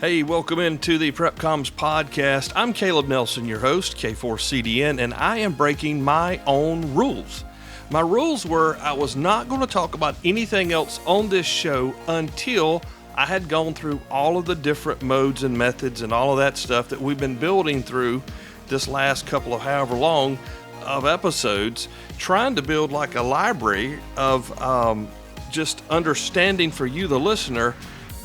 Hey, welcome into the PrepComms podcast. I'm Caleb Nelson, your host, K4CDN, and I am breaking my own rules. My rules were I was not going to talk about anything else on this show until I had gone through all of the different modes and methods and all of that stuff that we've been building through this last couple of however long of episodes, trying to build like a library of just understanding for you, the listener.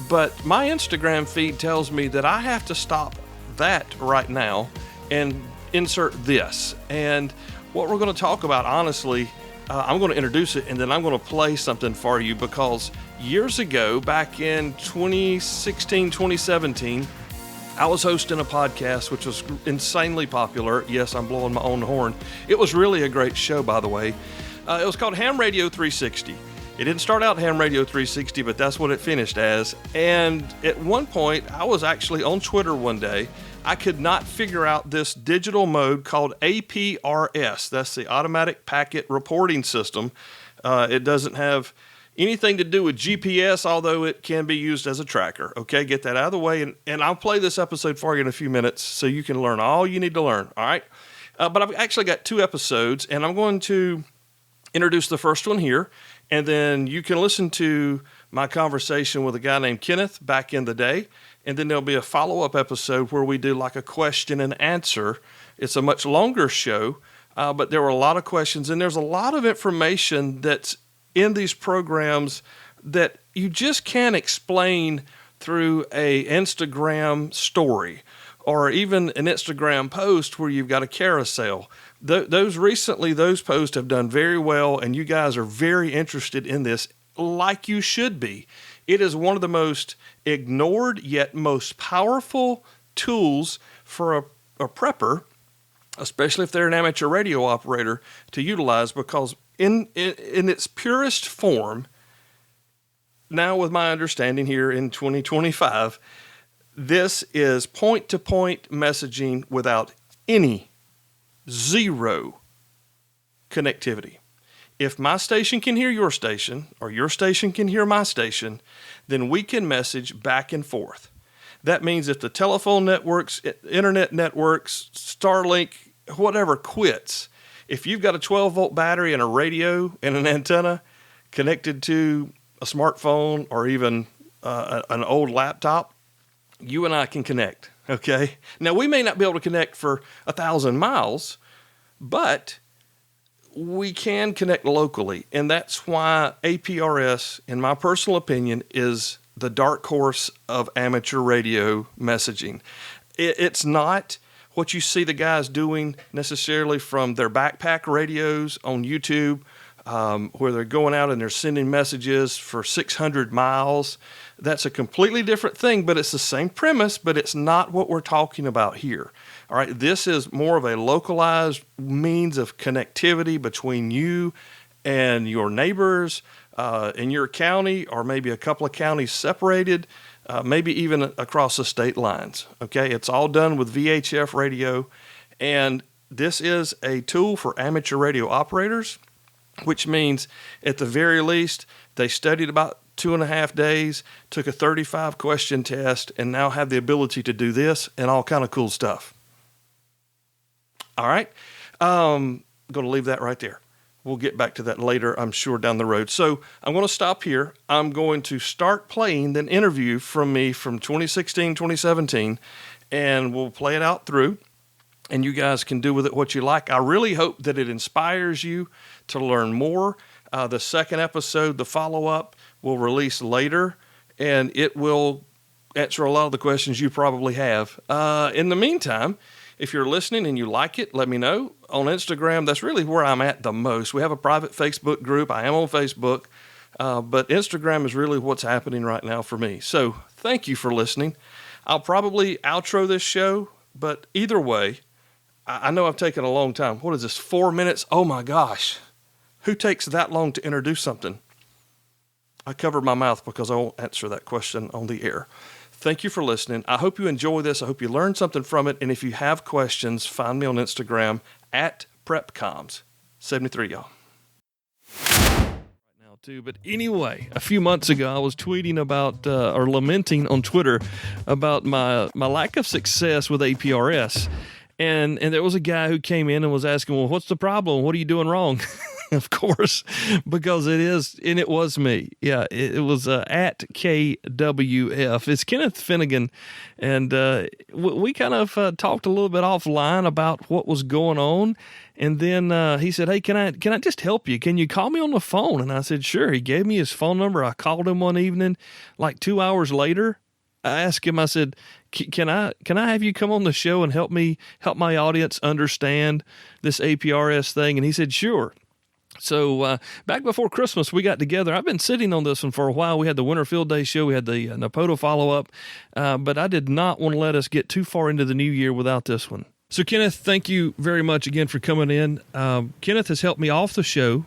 But my Instagram feed tells me that I have to stop that right now and insert this. And what we're going to talk about, honestly, I'm going to introduce it and then I'm going to play something for you, because years ago, back in 2016, 2017, I was hosting a podcast which was insanely popular. Yes, I'm blowing my own horn. It was really a great show, by the way. It was called HamRadio 360. It didn't start out HamRadio 360, but that's what it finished as. And at one point, I was actually on Twitter one day. I could not figure out this digital mode called APRS. That's the Automatic Packet Reporting System. It doesn't have anything to do with GPS, although it can be used as a tracker. Okay, get that out of the way. And I'll play this episode for you in a few minutes so you can learn all you need to learn. All right. But I've actually got two episodes, and I'm going to introduce the first one here. And then you can listen to my conversation with a guy named Kenneth back in the day. And then there'll be a follow-up episode where we do like a question and answer. It's a much longer show, but there were a lot of questions. And there's a lot of information that's in these programs that you just can't explain through a Instagram story or even an Instagram post where you've got a carousel. Those posts have done very well, and you guys are very interested in this, like you should be. It is one of the most ignored yet most powerful tools for a prepper, especially if they're an amateur radio operator, to utilize, because in its purest form, now with my understanding here in 2025, this is point-to-point messaging without zero connectivity. If my station can hear your station, or your station can hear my station, then we can message back and forth. That means if the telephone networks, internet networks, Starlink, whatever quits, if you've got a 12-volt battery and a radio and an antenna connected to a smartphone or even an old laptop, you and I can connect, okay? Now, we may not be able to connect for 1,000 miles, but we can connect locally, and that's why APRS, in my personal opinion, is the dark horse of amateur radio messaging. It's not what you see the guys doing necessarily from their backpack radios on YouTube, where they're going out and they're sending messages for 600 miles. That's a completely different thing, but it's the same premise, but it's not what we're talking about here. All right, this is more of a localized means of connectivity between you and your neighbors in your county, or maybe a couple of counties separated, maybe even across the state lines. Okay, it's all done with VHF radio, and this is a tool for amateur radio operators, which means at the very least they studied about 2.5 days, took a 35-question test, and now have the ability to do this and all kind of cool stuff. All right, I'm going to leave that right there. We'll get back to that later, I'm sure, down the road. So I'm going to stop here. I'm going to start playing an interview from me from 2016, 2017, and we'll play it out through, and you guys can do with it what you like. I really hope that it inspires you to learn more. The second episode, the follow-up, will release later, and it will answer a lot of the questions you probably have. In the meantime, if you're listening and you like it, let me know. On Instagram, that's really where I'm at the most. We have a private Facebook group. I am on Facebook, but Instagram is really what's happening right now for me. So thank you for listening. I'll probably outro this show, but either way, I know I've taken a long time. What is this, 4 minutes? Oh my gosh. Who takes that long to introduce something? I covered my mouth because I won't answer that question on the air. Thank you for listening. I hope you enjoy this. I hope you learned something from it. And if you have questions, find me on Instagram at PrepComms. 73, y'all. Right now to. But anyway, a few months ago, I was tweeting about or lamenting on Twitter about my lack of success with APRS. And there was a guy who came in and was asking, well, what's the problem? What are you doing wrong? Of course, because it is, and it was me. Yeah, it was at KWF. It's Kenneth Finnegan, and we kind of talked a little bit offline about what was going on. And then he said, hey, can I just help you? Can you call me on the phone? And I said, sure. He gave me his phone number. I called him one evening. Like 2 hours later, I asked him, I said, can I have you come on the show and help my audience understand this APRS thing? And he said, sure. So back before Christmas, we got together. I've been sitting on this one for a while. We had the Winter Field Day show. We had the Napoto follow-up. But I did not want to let us get too far into the new year without this one. So, Kenneth, thank you very much again for coming in. Kenneth has helped me off the show,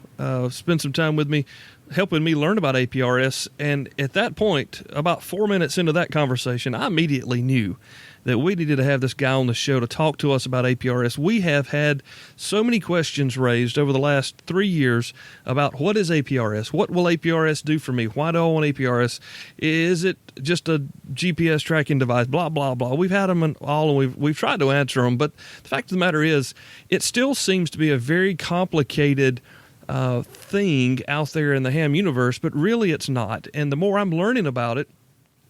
spend some time with me, helping me learn about APRS. And at that point, about 4 minutes into that conversation, I immediately knew that we needed to have this guy on the show to talk to us about APRS. We have had so many questions raised over the last 3 years about what is APRS? What will APRS do for me? Why do I want APRS? Is it just a GPS tracking device? Blah, blah, blah. We've had them all, and we've tried to answer them. But the fact of the matter is, it still seems to be a very complicated thing out there in the ham universe, but really it's not. And the more I'm learning about it,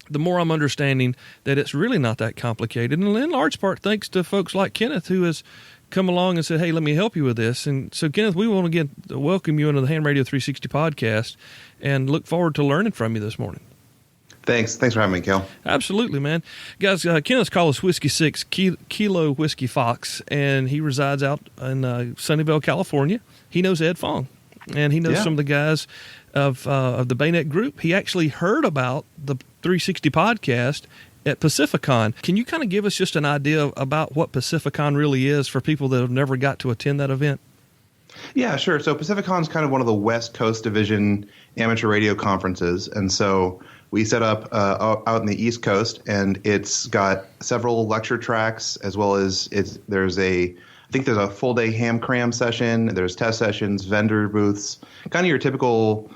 the more I'm understanding that it's really not that complicated. And in large part, thanks to folks like Kenneth, who has come along and said, hey, let me help you with this. And so, Kenneth, we want to welcome you into the HamRadio 360 podcast and look forward to learning from you this morning. Thanks for having me, Kel. Absolutely, man. Guys, Kenneth's call is Whiskey 6 Kilo Whiskey Fox, and he resides out in Sunnyvale, California. He knows Ed Fong, and he knows some of the guys of the Bayonet Group. He actually heard about the 360 podcast at Pacificon. Can you kind of give us just an idea about what Pacificon really is for people that have never got to attend that event? Yeah, sure. So Pacificon is kind of one of the West Coast Division amateur radio conferences. And so we set up out in the East Coast, and it's got several lecture tracks, as well as there's a full day ham cram session. There's test sessions, vendor booths, kind of your typical.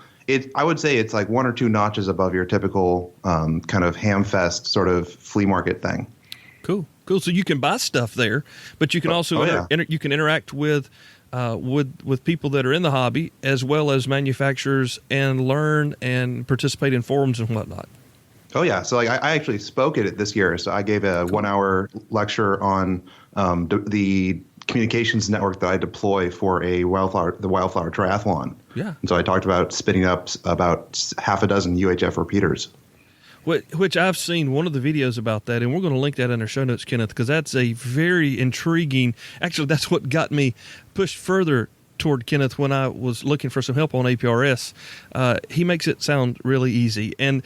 I would say it's like one or two notches above your typical kind of ham fest sort of flea market thing. Cool. So you can buy stuff there, but you can also you can interact with people that are in the hobby, as well as manufacturers, and learn and participate in forums and whatnot. Oh yeah. So like I actually spoke at it this year. So I gave a 1 hour lecture on the communications network that I deploy for the Wildflower Triathlon. Yeah. And so I talked about spinning up about half a dozen UHF repeaters. Which I've seen one of the videos about that, and we're going to link that in our show notes, Kenneth, because that's a very intriguing. Actually, that's what got me pushed further toward Kenneth when I was looking for some help on APRS. He makes it sound really easy. And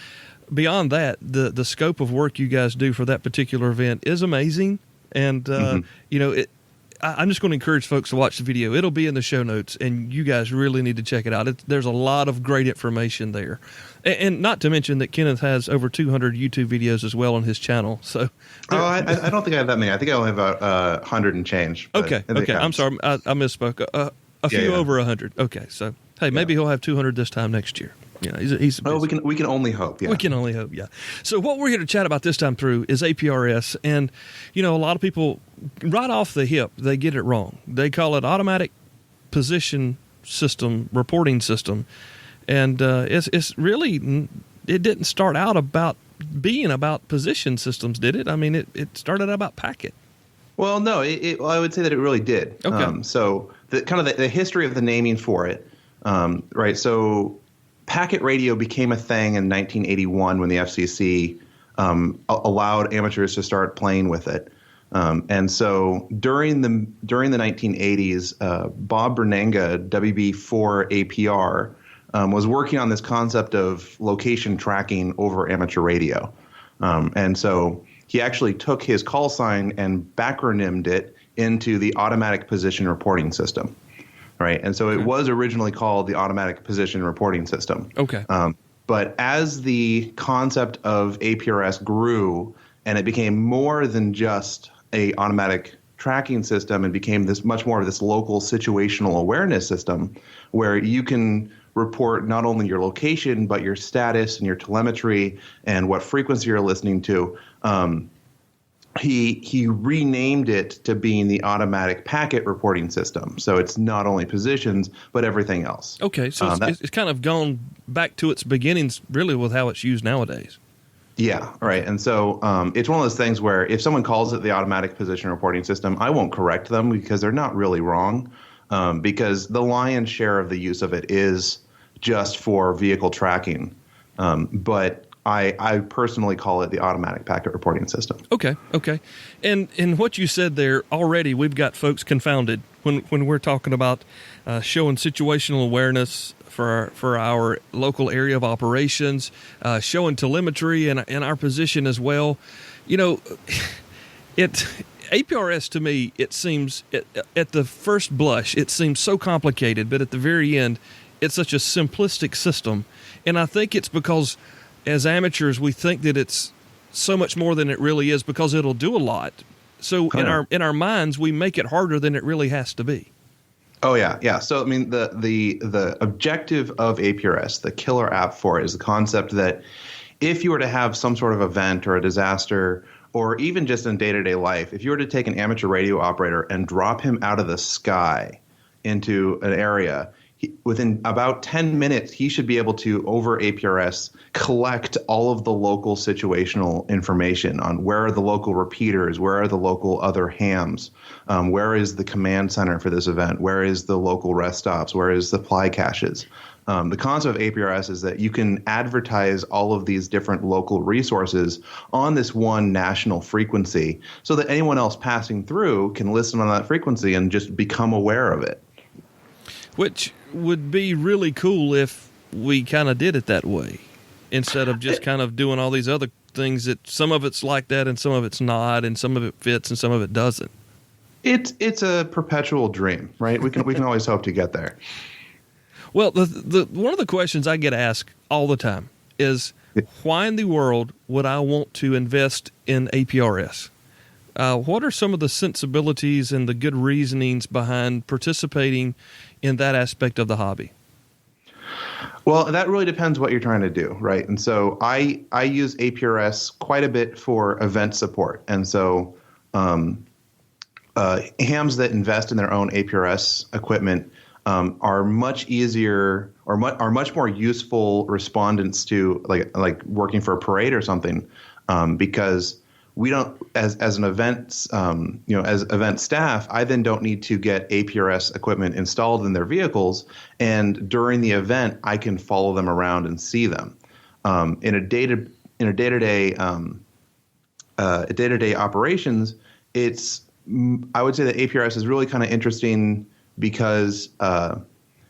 beyond that, the scope of work you guys do for that particular event is amazing. And, I'm just going to encourage folks to watch the video. It'll be in the show notes, and you guys really need to check it out. There's a lot of great information there. And not to mention that Kenneth has over 200 YouTube videos as well on his channel. So, I don't think I have that many. I think I only have about 100 and change. Okay. I'm sorry. I misspoke. A few over 100. Okay. So, hey, maybe he'll have 200 this time next year. Yeah, he's we can only hope. Yeah, we can only hope. Yeah. So what we're here to chat about this time through is APRS, and a lot of people right off the hip they get it wrong. They call it automatic position system reporting system, and it's really it didn't start out about being about position systems, did it? I mean, it started out about packet. Well, no, I would say that it really did. Okay. So the history of the naming for it, right? So packet radio became a thing in 1981 when the FCC allowed amateurs to start playing with it. And so during the 1980s, Bob Bernanga, WB4 APR, was working on this concept of location tracking over amateur radio. And so he actually took his call sign and backronymed it into the automatic position reporting system. Right. And so it was originally called the automatic position reporting system. Okay. But as the concept of APRS grew and it became more than just a automatic tracking system and became much more of this local situational awareness system where you can report not only your location, but your status and your telemetry and what frequency you're listening to. He renamed it to being the automatic packet reporting system. So it's not only positions, but everything else. Okay, so it's kind of gone back to its beginnings, really, with how it's used nowadays. Yeah, right. And so it's one of those things where if someone calls it the automatic position reporting system, I won't correct them because they're not really wrong, because the lion's share of the use of it is just for vehicle tracking. But I personally call it the automatic packet reporting system. Okay. And what you said there, already we've got folks confounded when we're talking about showing situational awareness for our local area of operations, showing telemetry and our position as well. You know, APRS to me, it seems at the first blush, it seems so complicated, but at the very end, it's such a simplistic system. And I think it's because as amateurs, we think that it's so much more than it really is because it'll do a lot. So in our minds, we make it harder than it really has to be. Oh yeah. So I mean, the objective of APRS, the killer app for it, is the concept that if you were to have some sort of event or a disaster, or even just in day-to-day life, if you were to take an amateur radio operator and drop him out of the sky into an area, within about 10 minutes, he should be able to, over APRS, collect all of the local situational information on where are the local repeaters, where are the local other hams, where is the command center for this event, where is the local rest stops, where is supply caches. The concept of APRS is that you can advertise all of these different local resources on this one national frequency so that anyone else passing through can listen on that frequency and just become aware of it. Which would be really cool if we kind of did it that way instead of just kind of doing all these other things that some of it's like that and some of it's not and some of it fits and some of it doesn't. It's a perpetual dream, right? We can always hope to get there. Well, the one of the questions I get asked all the time is, why in the world would I want to invest in APRS? What are some of the sensibilities and the good reasonings behind participating in that aspect of the hobby? Well, that really depends what you're trying to do, right? And so I use APRS quite a bit for event support. And so hams that invest in their own APRS equipment are much easier or are much more useful respondents to like working for a parade or something, because we don't, as an event, as event staff, I then don't need to get APRS equipment installed in their vehicles, and during the event, I can follow them around and see them. In a day-to-day operations, I would say that APRS is really kind of interesting because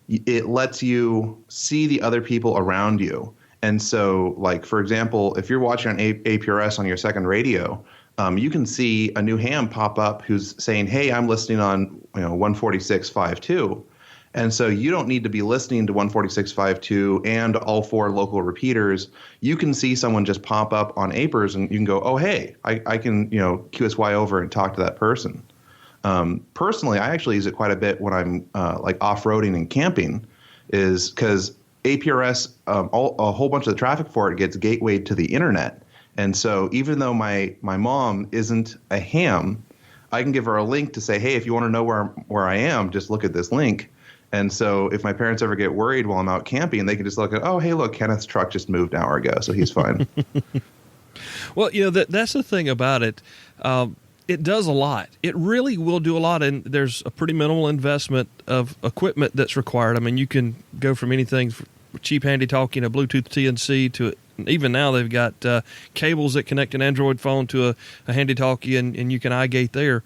it lets you see the other people around you. And so, like, for example, if you're watching on APRS on your second radio, you can see a new ham pop up who's saying, hey, I'm listening on 146.52. And so you don't need to be listening to 146.52 and all four local repeaters. You can see someone just pop up on APRS and you can go, oh, hey, I can QSY over and talk to that person. Personally, I actually use it quite a bit when I'm like off-roading and camping, is because APRS, a whole bunch of the traffic for it gets gatewayed to the internet. And so even though my mom isn't a ham, I can give her a link to say, hey, if you want to know where I am, just look at this link. And so if my parents ever get worried while I'm out camping, they can just look at, oh, hey, look, Kenneth's truck just moved an hour ago, so he's fine. Well, that's the thing about it. It does a lot. It really will do a lot, and there's a pretty minimal investment of equipment that's required. I mean, you can go from anything cheap handy talkie, a Bluetooth TNC, to even now they've got cables that connect an Android phone to a handy talkie, and you can iGate there.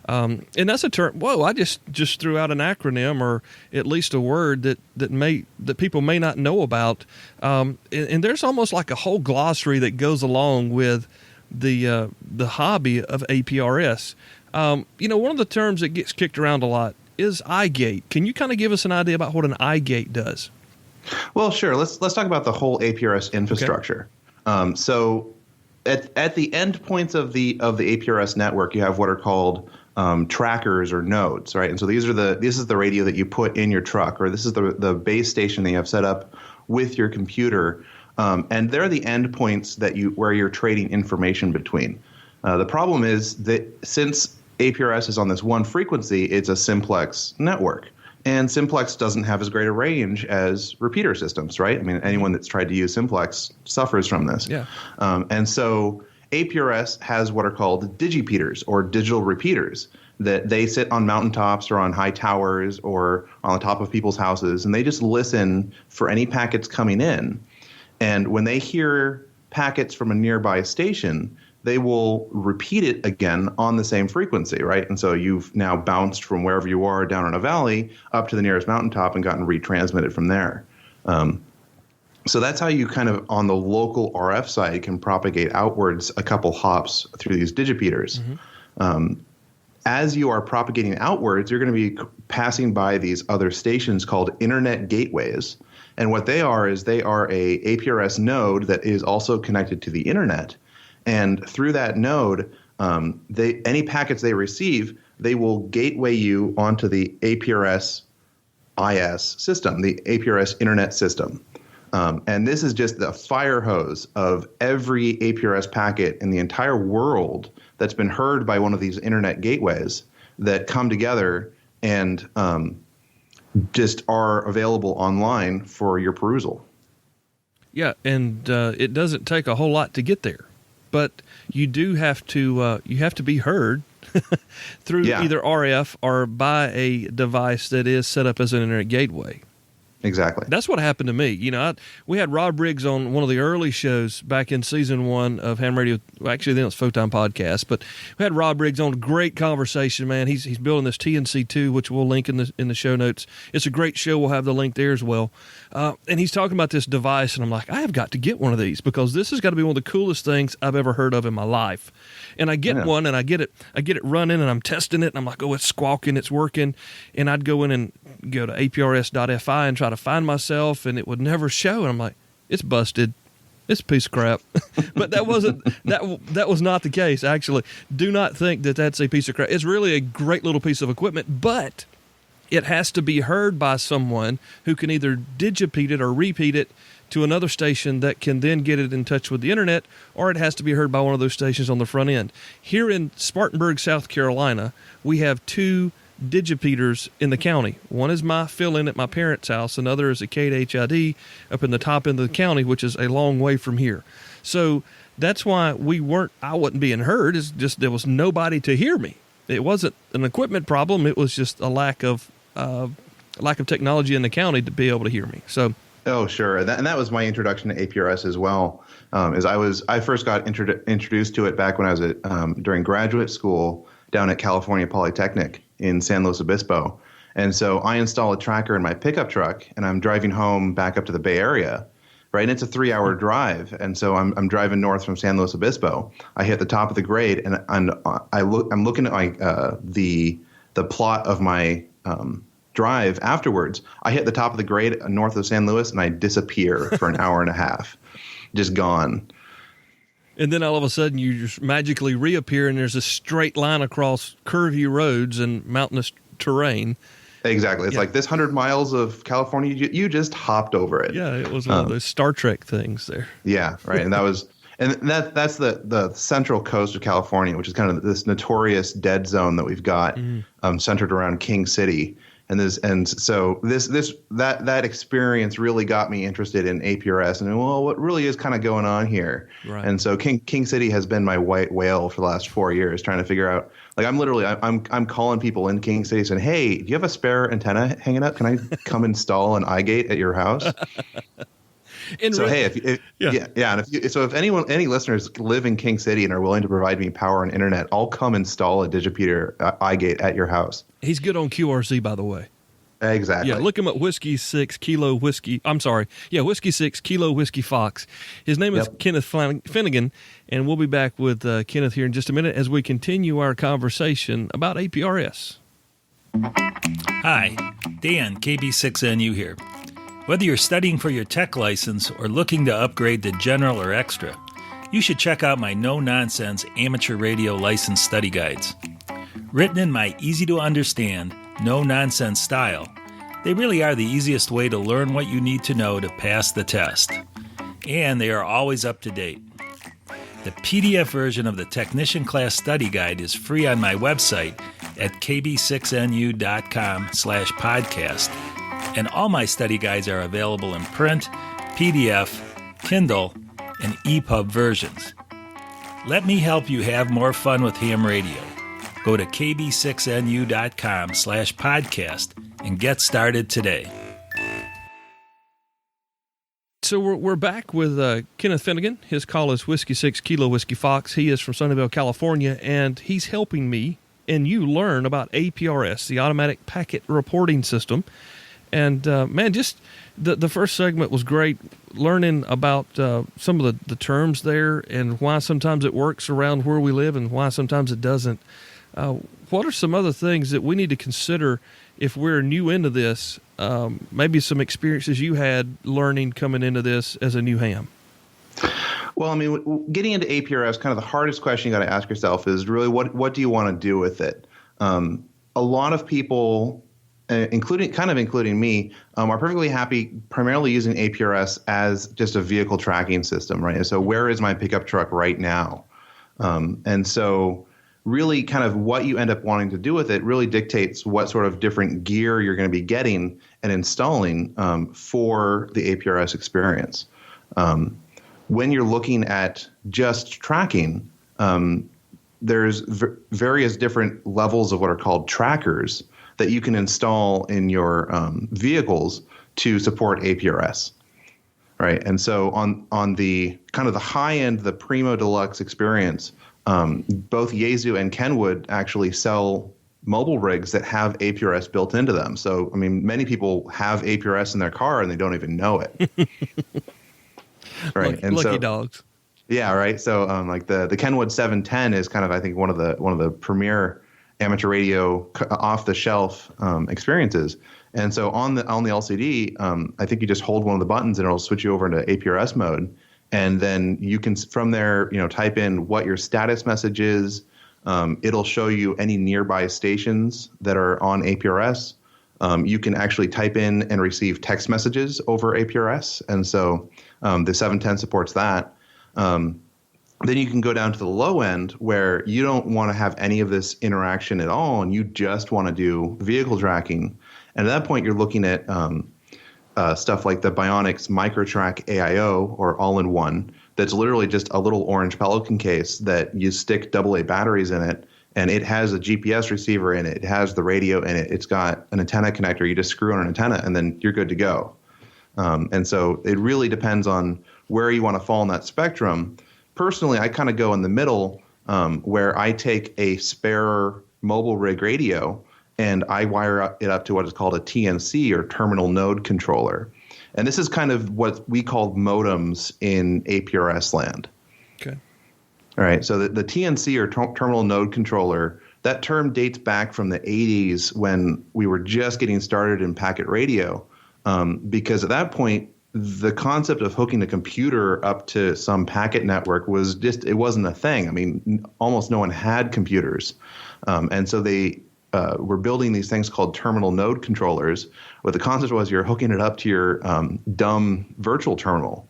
And that's a term. Whoa! I just threw out an acronym, or at least a word that people may not know about. And there's almost like a whole glossary that goes along with the hobby of APRS. One of the terms that gets kicked around a lot is iGate. Can you kind of give us an idea about what an iGate does? Well, sure. Let's talk about the whole APRS infrastructure. Okay. So at the endpoints of the APRS network, you have what are called trackers or nodes, right? And so this is the radio that you put in your truck, or this is the base station that you have set up with your computer, and they're the endpoints where you're trading information between. The problem is that since APRS is on this one frequency, it's a simplex network. And simplex doesn't have as great a range as repeater systems, right? I mean, anyone that's tried to use simplex suffers from this. Yeah. And so APRS has what are called digipeaters, or digital repeaters, that they sit on mountaintops or on high towers or on the top of people's houses, and they just listen for any packets coming in. And when they hear packets from a nearby station, they will repeat it again on the same frequency, right? And so you've now bounced from wherever you are down in a valley up to the nearest mountaintop and gotten retransmitted from there. So that's how you kind of, on the local RF side, can propagate outwards a couple hops through these digipeaters. Mm-hmm. As you are propagating outwards, you're going to be passing by these other stations called internet gateways. And what they are is they are a APRS node that is also connected to the internet. And through that node, any packets they receive, they will gateway you onto the APRS IS system, the APRS internet system. And this is just the fire hose of every APRS packet in the entire world that's been heard by one of these internet gateways that come together and just are available online for your perusal. Yeah, and it doesn't take a whole lot to get there, but you do have to be heard through either RF or by a device that is set up as an internet gateway. Exactly. That's what happened to me. You know, we had Rob Riggs on one of the early shows back in season 1 of HamRadio. Well, actually, then it was Photon Podcast. But we had Rob Riggs on. Great conversation, man. He's building this TNC2, which we'll link in the show notes. It's a great show. We'll have the link there as well. And he's talking about this device, and I'm like, I have got to get one of these because this has got to be one of the coolest things I've ever heard of in my life. And I get one, and I get it running, and I'm testing it, and I'm like, oh, it's squawking, it's working. And I'd go in and go to APRS.fi and try to find myself, and it would never show. And I'm like, it's busted. It's a piece of crap. But that was not the case, actually. Do not think that that's a piece of crap. It's really a great little piece of equipment, but it has to be heard by someone who can either digipeat it or repeat it to another station that can then get it in touch with the internet, or it has to be heard by one of those stations on the front end. Here in Spartanburg, South Carolina, we have 2 digipeaters in the county. One is my fill-in at my parents' house. Another is a KHID up in the top end of the county, which is a long way from here. So that's why I wasn't being heard. It's just there was nobody to hear me. It wasn't an equipment problem. It was just a lack of technology in the county to be able to hear me. So. Oh, sure. And that was my introduction to APRS as well. I first got introduced to it back when I was during graduate school down at California Polytechnic in San Luis Obispo. And so I install a tracker in my pickup truck, and I'm driving home back up to the Bay Area, right? And it's a 3-hour drive. And so I'm driving north from San Luis Obispo. I hit the top of the grade, and I'm looking at my the plot of my drive afterwards. I hit the top of the grade north of San Luis, and I disappear for an hour and a half, just gone. And then all of a sudden you just magically reappear, and there's a straight line across curvy roads and mountainous terrain. Exactly. It's like this 100 miles of California, you just hopped over it. Yeah, it was one of those Star Trek things there. Yeah, right. And that's the central coast of California, which is kind of this notorious dead zone that we've got centered around King City. So that experience really got me interested in APRS and what really is kind of going on here. Right. And so King City has been my white whale for the last 4 years, trying to figure out. Like I'm calling people in King City saying, "Hey, do you have a spare antenna hanging up? Can I come install an iGate at your house?" So if any listeners live in King City and are willing to provide me power and internet, I'll come install a digipeater iGate at your house. He's good on QRZ, by the way. Exactly. Yeah, look him up. Whiskey 6 Kilo Whiskey. I'm sorry. Yeah, Whiskey 6 Kilo Whiskey Fox. His name is Kenneth Finnegan, and we'll be back with Kenneth here in just a minute as we continue our conversation about APRS. Hi, Dan, KB6NU here. Whether you're studying for your tech license or looking to upgrade to general or extra, you should check out my no-nonsense amateur radio license study guides. Written in my easy-to-understand, no-nonsense style, they really are the easiest way to learn what you need to know to pass the test. And they are always up to date. The PDF version of the Technician Class Study Guide is free on my website at kb6nu.com/podcast, and all my study guides are available in print, PDF, Kindle, and EPUB versions. Let me help you have more fun with HamRadio. Go to kb6nu.com/podcast and get started today. So we're back with Kenneth Finnegan. His call is Whiskey 6 Kilo Whiskey Fox. He is from Sunnyvale, California, and he's helping me and you learn about APRS, the Automatic Packet Reporting System. And, man, just the first segment was great, learning about some of the terms there and why sometimes it works around where we live and why sometimes it doesn't. What are some other things that we need to consider if we're new into this, maybe some experiences you had learning coming into this as a new ham? Well, I mean, getting into APRS, kind of the hardest question you got to ask yourself is really what do you want to do with it? A lot of people, including me, are perfectly happy primarily using APRS as just a vehicle tracking system, right? So where is my pickup truck right now? And so really kind of what you end up wanting to do with it really dictates what sort of different gear you're going to be getting and installing for the APRS experience. When you're looking at just tracking, there's various different levels of what are called trackers that you can install in your vehicles to support APRS, right? And so on the kind of the high end, the Primo Deluxe experience, both Yaesu and Kenwood actually sell mobile rigs that have APRS built into them. So, I mean, many people have APRS in their car and they don't even know it. Right. Lucky dogs. Yeah. Right. So, like the Kenwood 710 is kind of, I think, one of the premier amateur radio off the shelf experiences. And so on the LCD, I think you just hold one of the buttons and it'll switch you over into APRS mode. And then you can, from there, type in what your status message is. It'll show you any nearby stations that are on APRS. You can actually type in and receive text messages over APRS. And so the 710 supports that. Then you can go down to the low end where you don't want to have any of this interaction at all, and you just want to do vehicle tracking. And at that point, you're looking at stuff like the Bionics MicroTrack AIO, or all-in-one, that's literally just a little orange Pelican case that you stick AA batteries in it, and it has a GPS receiver in it. It has the radio in it. It's got an antenna connector. You just screw on an antenna, and then you're good to go. And so it really depends on where you want to fall in that spectrum. Personally, I kind of go in the middle where I take a spare mobile rig radio and I wire it up to what is called a TNC, or terminal node controller. And this is kind of what we call modems in APRS land. Okay. All right. So the TNC, or terminal node controller, that term dates back from the 80s when we were just getting started in packet radio, because at that point, the concept of hooking a computer up to some packet network was just, it wasn't a thing. I mean, almost no one had computers. And so they were building these things called terminal node controllers, where the concept was you're hooking it up to your dumb virtual terminal,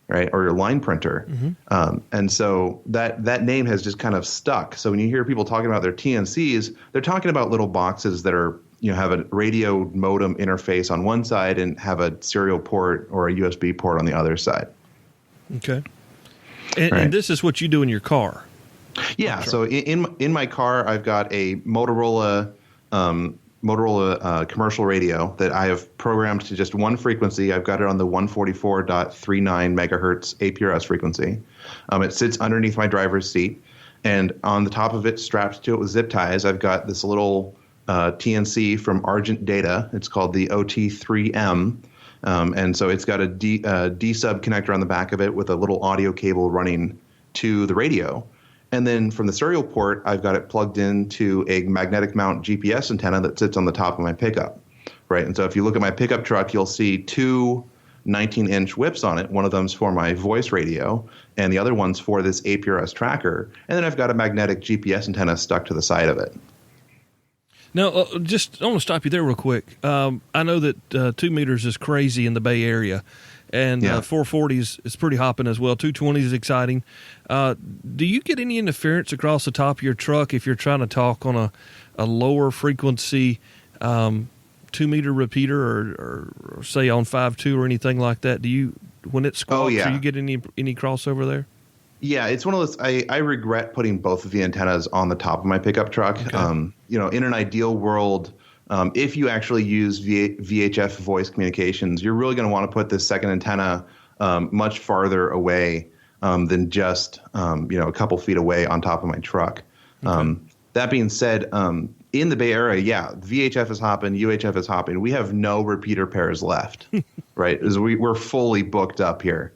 right, or your line printer. Mm-hmm. And so that name has just kind of stuck. So when you hear people talking about their TNCs, they're talking about little boxes that are, have a radio modem interface on one side and have a serial port or a USB port on the other side. Okay. And this is what you do in your car. Yeah. So in my car, I've got a Motorola commercial radio that I have programmed to just one frequency. I've got it on the 144.39 megahertz APRS frequency. It sits underneath my driver's seat, and on the top of it, strapped to it with zip ties, I've got this little TNC from Argent Data. It's called the OT3M. And so it's got a D-sub connector on the back of it with a little audio cable running to the radio. And then from the serial port, I've got it plugged into a magnetic mount GPS antenna that sits on the top of my pickup, right? And so if you look at my pickup truck, you'll see two 19-inch whips on it. One of them's for my voice radio, and the other one's for this APRS tracker. And then I've got a magnetic GPS antenna stuck to the side of it. Now, I want to stop you there real quick. I know that 2 meters is crazy in the Bay Area, and 440 is pretty hopping as well. 220 is exciting. Do you get any interference across the top of your truck if you're trying to talk on a lower frequency 2 meter repeater or say on 5.2 or anything like that? Do you, when it squawks, do you get any crossover there? Yeah, it's one of those. I regret putting both of the antennas on the top of my pickup truck. Okay. In an ideal world, if you actually use VHF voice communications, you're really going to want to put this second antenna much farther away than just a couple feet away on top of my truck. Okay. That being said, in the Bay Area, VHF is hopping, UHF is hopping. We have no repeater pairs left, right? We're fully booked up here.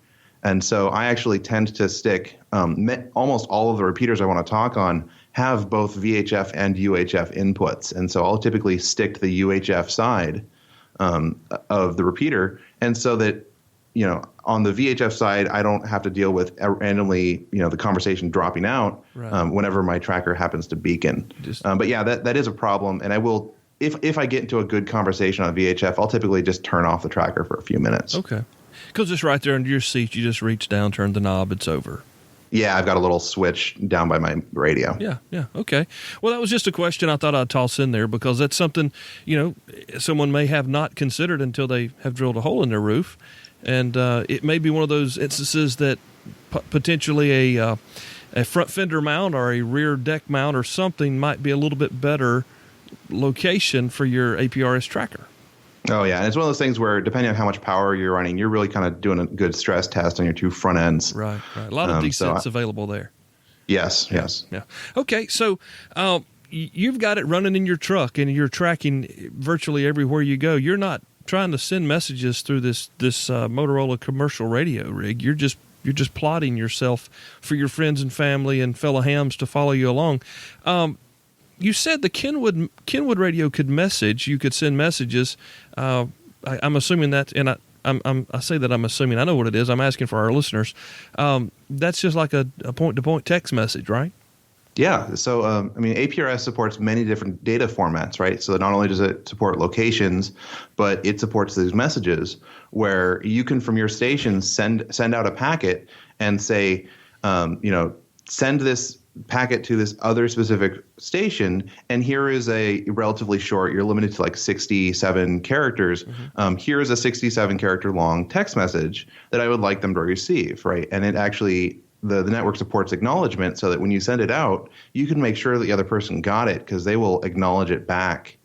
And so I actually tend to stick almost all of the repeaters I want to talk on have both VHF and UHF inputs. And so I'll typically stick to the UHF side of the repeater. And so that, on the VHF side, I don't have to deal with randomly, the conversation dropping out whenever my tracker happens to beacon. But yeah, that is a problem. And I will, if I get into a good conversation on VHF, I'll typically just turn off the tracker for a few minutes. Okay. Because it's right there under your seat. You just reach down, turn the knob, it's over. Yeah, I've got a little switch down by my radio. Yeah, okay. Well, that was just a question I thought I'd toss in there because that's something, someone may have not considered until they have drilled a hole in their roof. And it may be one of those instances that potentially a front fender mount or a rear deck mount or something might be a little bit better location for your APRS tracker. Oh, yeah. And it's one of those things where, depending on how much power you're running, you're really kind of doing a good stress test on your two front ends. Right. A lot of descents available there. Yes. Yeah. Okay, so you've got it running in your truck, and you're tracking virtually everywhere you go. You're not trying to send messages through this Motorola commercial radio rig. You're just plotting yourself for your friends and family and fellow hams to follow you along. You said the Kenwood radio could message. You could send messages. I'm assuming that, and I say that I'm assuming. I know what it is. I'm asking for our listeners. That's just like a point-to-point text message, right? Yeah. So, APRS supports many different data formats, right? So not only does it support locations, but it supports these messages where you can, from your station, send out a packet and say, send this packet to this other specific station, and here is a relatively short, you're limited to like 67 characters. Mm-hmm. Here is a 67 character long text message that I would like them to receive, right? And it actually, the network supports acknowledgement so that when you send it out, you can make sure that the other person got it because they will acknowledge it back.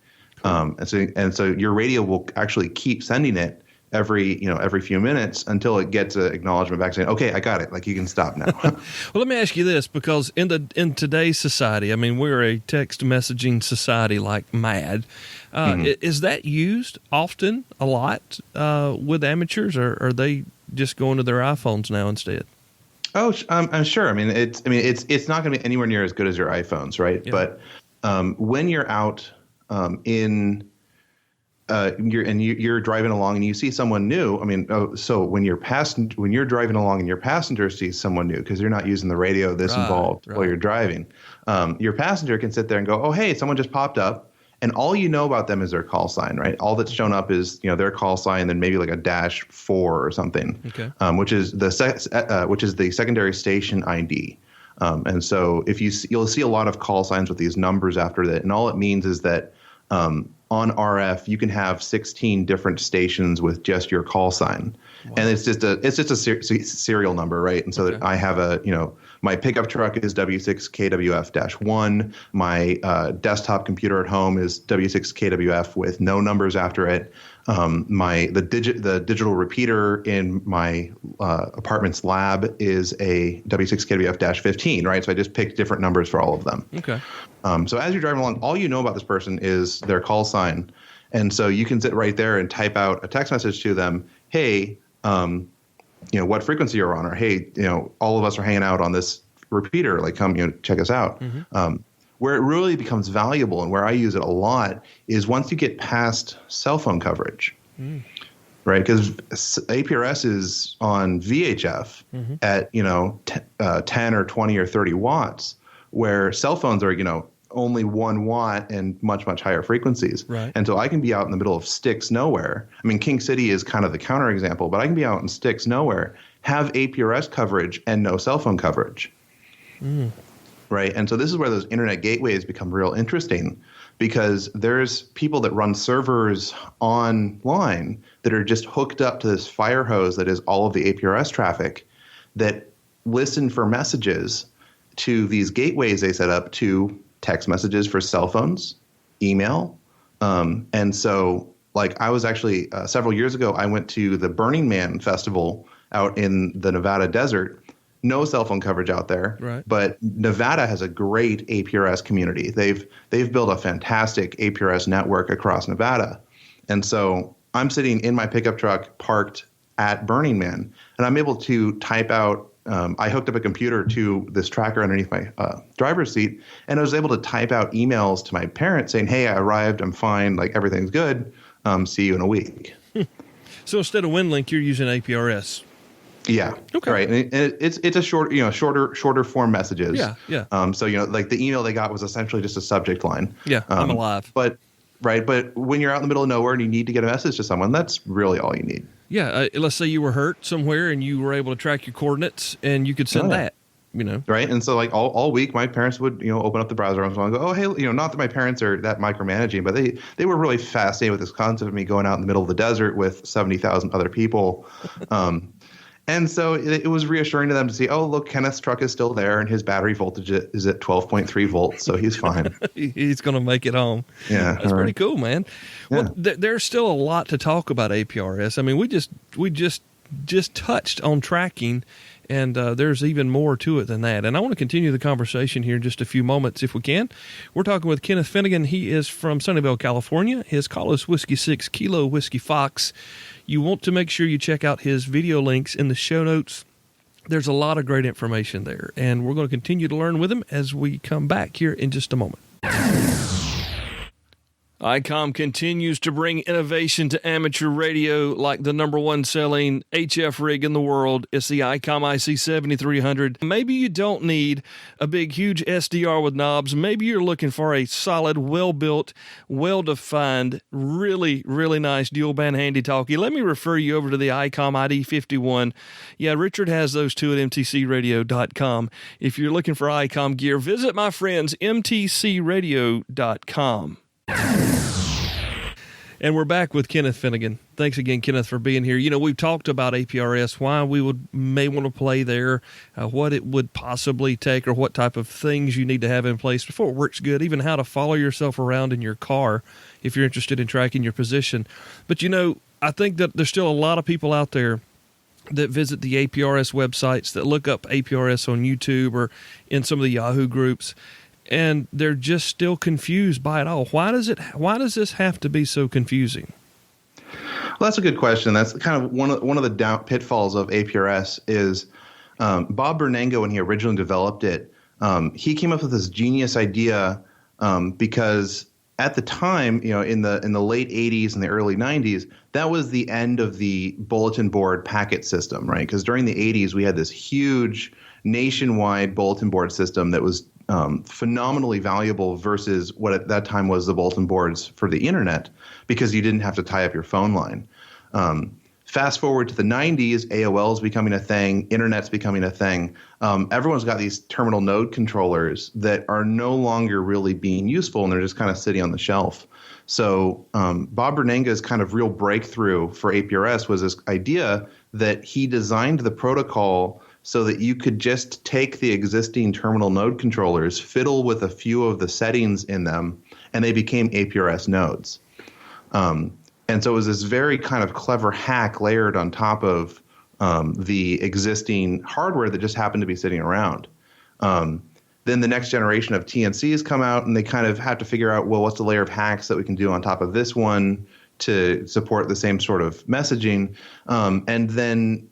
Cool. And so your radio will actually keep sending it every few minutes until it gets an acknowledgement back saying, okay, I got it. Like, you can stop now. Well, let me ask you this, because in today's society, we're a text messaging society like mad. Is that used often, a lot with amateurs, or are they just going to their iPhones now instead? Oh, I'm sure. It's not going to be anywhere near as good as your iPhones, right? Yeah. But when you're out you're driving along and you see someone new. So when you're driving along and your passenger sees someone new, because you're not using the radio involved while you're driving, your passenger can sit there and go, "Oh, hey, someone just popped up," and all you know about them is their call sign, right? All that's shown up is their call sign, then maybe like a -4 or something, okay. Which is the secondary station ID. And so you'll see a lot of call signs with these numbers after that, and all it means is that on RF, you can have 16 different stations with just your call sign. Wow. And it's just a serial number, right? And so that I have my pickup truck is W6KWF-1. My desktop computer at home is W6KWF with no numbers after it. The digital repeater in my apartment's lab is a W6KWF-15, right? So I just picked different numbers for all of them. Okay. So as you're driving along, all you know about this person is their call sign. And so you can sit right there and type out a text message to them. Hey, what frequency you're on, or hey, all of us are hanging out on this repeater. Like, come, check us out. Mm-hmm. Where it really becomes valuable and where I use it a lot is once you get past cell phone coverage, right? Because APRS is on VHF at 10 or 20 or 30 watts, where cell phones are only 1 watt and much, much higher frequencies. Right. And so I can be out in the middle of sticks nowhere. I mean, King City is kind of the counterexample, but I can be out in sticks nowhere, have APRS coverage and no cell phone coverage. Right. And so this is where those internet gateways become real interesting, because there's people that run servers online that are just hooked up to this fire hose that is all of the APRS traffic, that listen for messages to these gateways they set up to text messages for cell phones, email. And so, like, I was actually several years ago, I went to the Burning Man festival out in the Nevada desert. No cell phone coverage out there, right. But Nevada has a great APRS community. They've built a fantastic APRS network across Nevada. And so I'm sitting in my pickup truck parked at Burning Man, and I'm able to type out. I hooked up a computer to this tracker underneath my driver's seat, and I was able to type out emails to my parents saying, "Hey, I arrived. I'm fine. Like, everything's good. See you in a week." So instead of WinLink, you're using APRS. Yeah. Okay. Right. And it's a shorter form messages. Yeah. So like the email they got was essentially just a subject line. Yeah. I'm alive. But when you're out in the middle of nowhere and you need to get a message to someone, that's really all you need. Yeah. Let's say you were hurt somewhere and you were able to track your coordinates and you could send that. Right. And so, like, all week, my parents would, open up the browser and go, oh, hey, not that my parents are that micromanaging, but they were really fascinated with this concept of me going out in the middle of the desert with 70,000 other people. And so it was reassuring to them to see, oh, look, Kenneth's truck is still there and his battery voltage is at 12.3 volts. So he's fine. He's going to make it home. Yeah. That's pretty cool, man. Yeah. Well, there's still a lot to talk about APRS. I mean, we just touched on tracking, and there's even more to it than that. And I want to continue the conversation here in just a few moments if we can. We're talking with Kenneth Finnegan. He is from Sunnyvale, California. His call is Whiskey 6 Kilo Whiskey Fox. You want to make sure you check out his video links in the show notes. There's a lot of great information there, and we're going to continue to learn with him as we come back here in just a moment. ICOM continues to bring innovation to amateur radio like the number one selling HF rig in the world. It's the ICOM IC7300. Maybe you don't need a big, huge SDR with knobs. Maybe you're looking for a solid, well-built, well-defined, really, really nice dual-band handy-talkie. Let me refer you over to the ICOM ID51. Yeah, Richard has those too at mtcradio.com. If you're looking for ICOM gear, visit my friends mtcradio.com. And we're back with Kenneth Finnegan. Thanks again, Kenneth, for being here. We've talked about APRS, why we may want to play there, what it would possibly take, or what type of things you need to have in place before it works good, even how to follow yourself around in your car if you're interested in tracking your position. But, I think that there's still a lot of people out there that visit the APRS websites, that look up APRS on YouTube or in some of the Yahoo groups, and they're just still confused by it all. Why does this have to be so confusing? Well, that's a good question. That's kind of one of the pitfalls of APRS is Bob Bernango, when he originally developed it, he came up with this genius idea because at the time, in the late 80s and the early 90s, that was the end of the bulletin board packet system, right? Because during the 80s, we had this huge nationwide bulletin board system that was phenomenally valuable versus what at that time was the bulletin boards for the internet, because you didn't have to tie up your phone line. Fast forward to the 90s, AOL is becoming a thing, internet's becoming a thing. Everyone's got these terminal node controllers that are no longer really being useful, and they're just kind of sitting on the shelf. So Bob Bernanga's kind of real breakthrough for APRS was this idea that he designed the protocol so that you could just take the existing terminal node controllers, fiddle with a few of the settings in them, and they became APRS nodes. And so it was this very kind of clever hack layered on top of the existing hardware that just happened to be sitting around. Then the next generation of TNCs come out, and they kind of have to figure out, well, what's the layer of hacks that we can do on top of this one to support the same sort of messaging? And then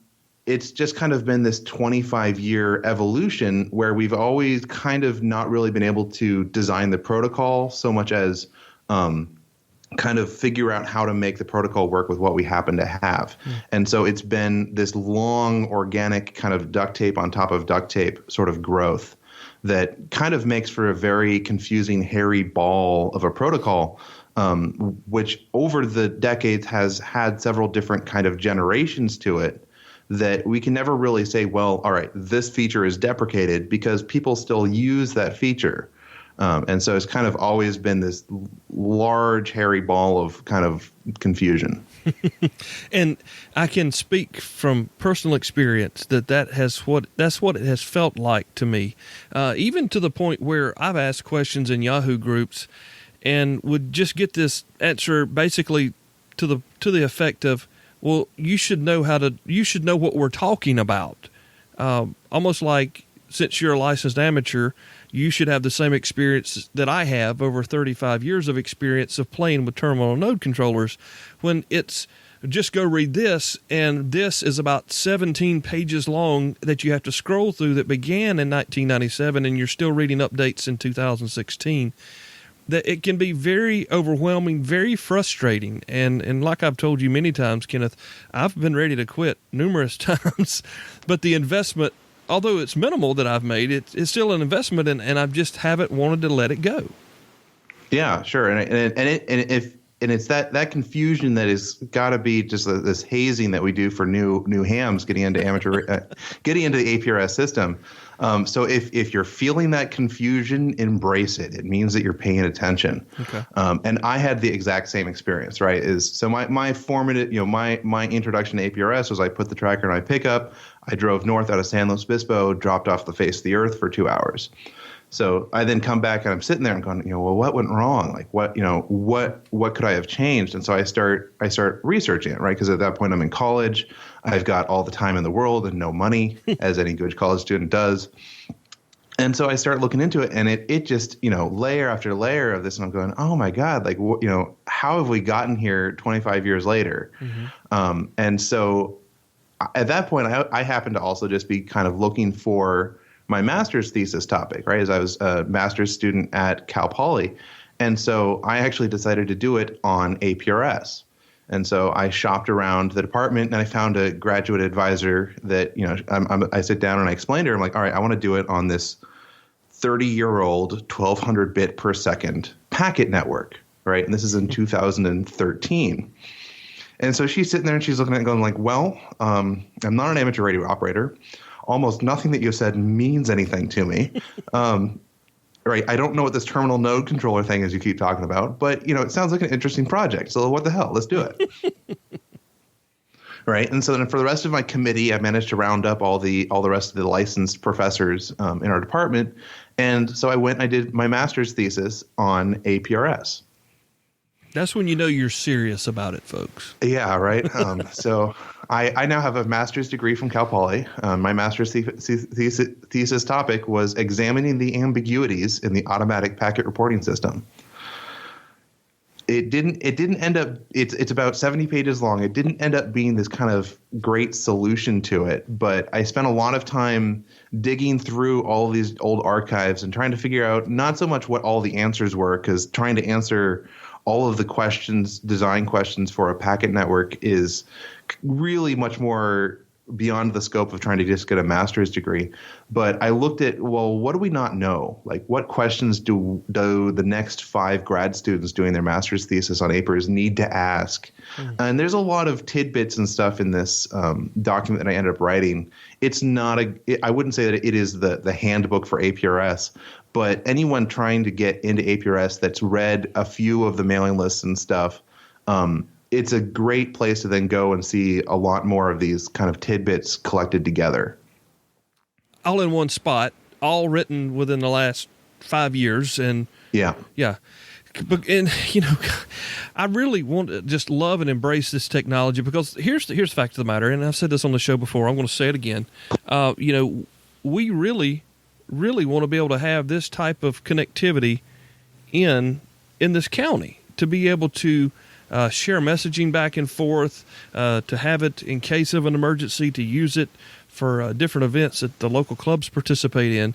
it's just kind of been this 25-year evolution where we've always kind of not really been able to design the protocol so much as kind of figure out how to make the protocol work with what we happen to have. And so it's been this long organic kind of duct tape on top of duct tape sort of growth that kind of makes for a very confusing, hairy ball of a protocol, which over the decades has had several different kind of generations to it, that we can never really say, well, all right, this feature is deprecated, because people still use that feature. And so it's kind of always been this large, hairy ball of kind of confusion. And I can speak from personal experience that's what it has felt like to me, even to the point where I've asked questions in Yahoo groups and would just get this answer basically to the effect of, well, you should know what we're talking about. Almost like, since you're a licensed amateur, you should have the same experience that I have, over 35 years of experience of playing with terminal node controllers, when it's just go read this, and this is about 17 pages long that you have to scroll through, that began in 1997, and you're still reading updates in 2016. That it can be very overwhelming, very frustrating. And like I've told you many times, Kenneth, I've been ready to quit numerous times, but the investment, although it's minimal that I've made, it's still an investment, and I just haven't wanted to let it go. Yeah, sure. And it's that confusion that is got to be just this hazing that we do for new hams getting into getting into the APRS system. So if you're feeling that confusion, embrace it. It means that you're paying attention. Okay. And I had the exact same experience, right? My formative, my introduction to APRS was I put the tracker in my pickup. I drove north out of San Luis Obispo, dropped off the face of the earth for 2 hours. So I then come back and I'm sitting there and going, well, what went wrong? Like what could I have changed? And so I start researching it, right? Because at that point I'm in college. I've got all the time in the world and no money, as any good college student does. And so I start looking into it, and it just, layer after layer of this, and I'm going, oh my God, like, how have we gotten here 25 years later? Mm-hmm. And so at that point, I happened to also just be kind of looking for my master's thesis topic, right? As I was a master's student at Cal Poly. And so I actually decided to do it on APRS. And so I shopped around the department, and I found a graduate advisor that, I sit down and I explained to her, I'm like, all right, I want to do it on this 30-year-old 1200 bit per second packet network, right? And this is in 2013. And so she's sitting there and she's looking at it going like, well, I'm not an amateur radio operator. Almost nothing that you said means anything to me. Right. I don't know what this terminal node controller thing is you keep talking about, but, it sounds like an interesting project. So what the hell? Let's do it. Right. And so then for the rest of my committee, I managed to round up all the rest of the licensed professors in our department. And so I went and I did my master's thesis on APRS. That's when you know you're serious about it, folks. Yeah, right. So I now have a master's degree from Cal Poly. My master's thesis topic was examining the ambiguities in the automatic packet reporting system. It didn't end up. It's about 70 pages long. It didn't end up being this kind of great solution to it, but I spent a lot of time digging through all of these old archives and trying to figure out not so much what all the answers were, because trying to answer all of the questions, design questions for a packet network is really much more beyond the scope of trying to just get a master's degree. But I looked at, well, what do we not know? Like, what questions do the next 5 grad students doing their master's thesis on APRS need to ask? Mm-hmm. And there's a lot of tidbits and stuff in this document that I ended up writing. It's not I wouldn't say that it is the handbook for APRS, but anyone trying to get into APRS that's read a few of the mailing lists and stuff, it's a great place to then go and see a lot more of these kind of tidbits collected together. All in one spot, all written within the last 5 years. And yeah. And, I really want to just love and embrace this technology, because here's the fact of the matter. And I've said this on the show before. I'm going to say it again. We really want to be able to have this type of connectivity in this county, to be able to share messaging back and forth, to have it in case of an emergency, to use it for different events that the local clubs participate in.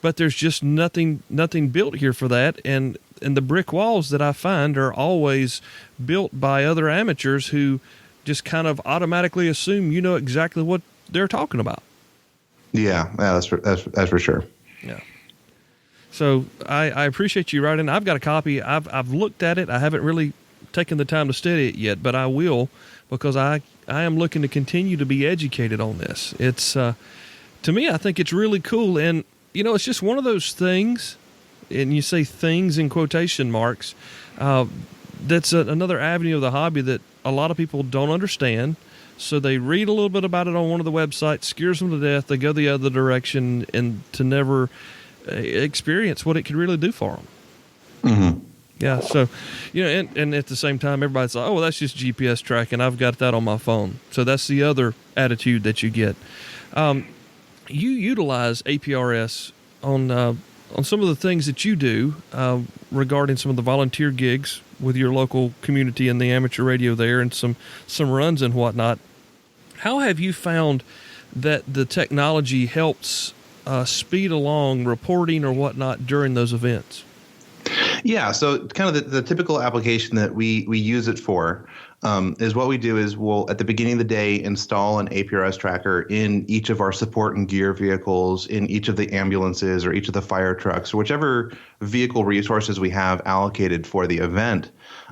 But there's just nothing built here for that. And the brick walls that I find are always built by other amateurs who just kind of automatically assume you know exactly what they're talking about. Yeah, that's for sure. Yeah. So I appreciate you writing. I've got a copy. I've looked at it. I haven't really taken the time to study it yet, but I will, because I am looking to continue to be educated on this. It's to me, I think it's really cool, and it's just one of those things, and you say things in quotation marks. That's another avenue of the hobby that a lot of people don't understand. So they read a little bit about it on one of the websites, scares them to death. They go the other direction, and to never experience what it could really do for them. Mm-hmm. Yeah. So, and at the same time, everybody's like, oh, well, that's just GPS tracking. I've got that on my phone. So that's the other attitude that you get. You utilize APRS on some of the things that you do regarding some of the volunteer gigs with your local community and the amateur radio there, and some runs and whatnot. How have you found that the technology helps speed along reporting or whatnot during those events? Yeah, so kind of the typical application that we use it for is what we do is we'll, at the beginning of the day, install an APRS tracker in each of our support and gear vehicles, in each of the ambulances or each of the fire trucks, or whichever vehicle resources we have allocated for the event.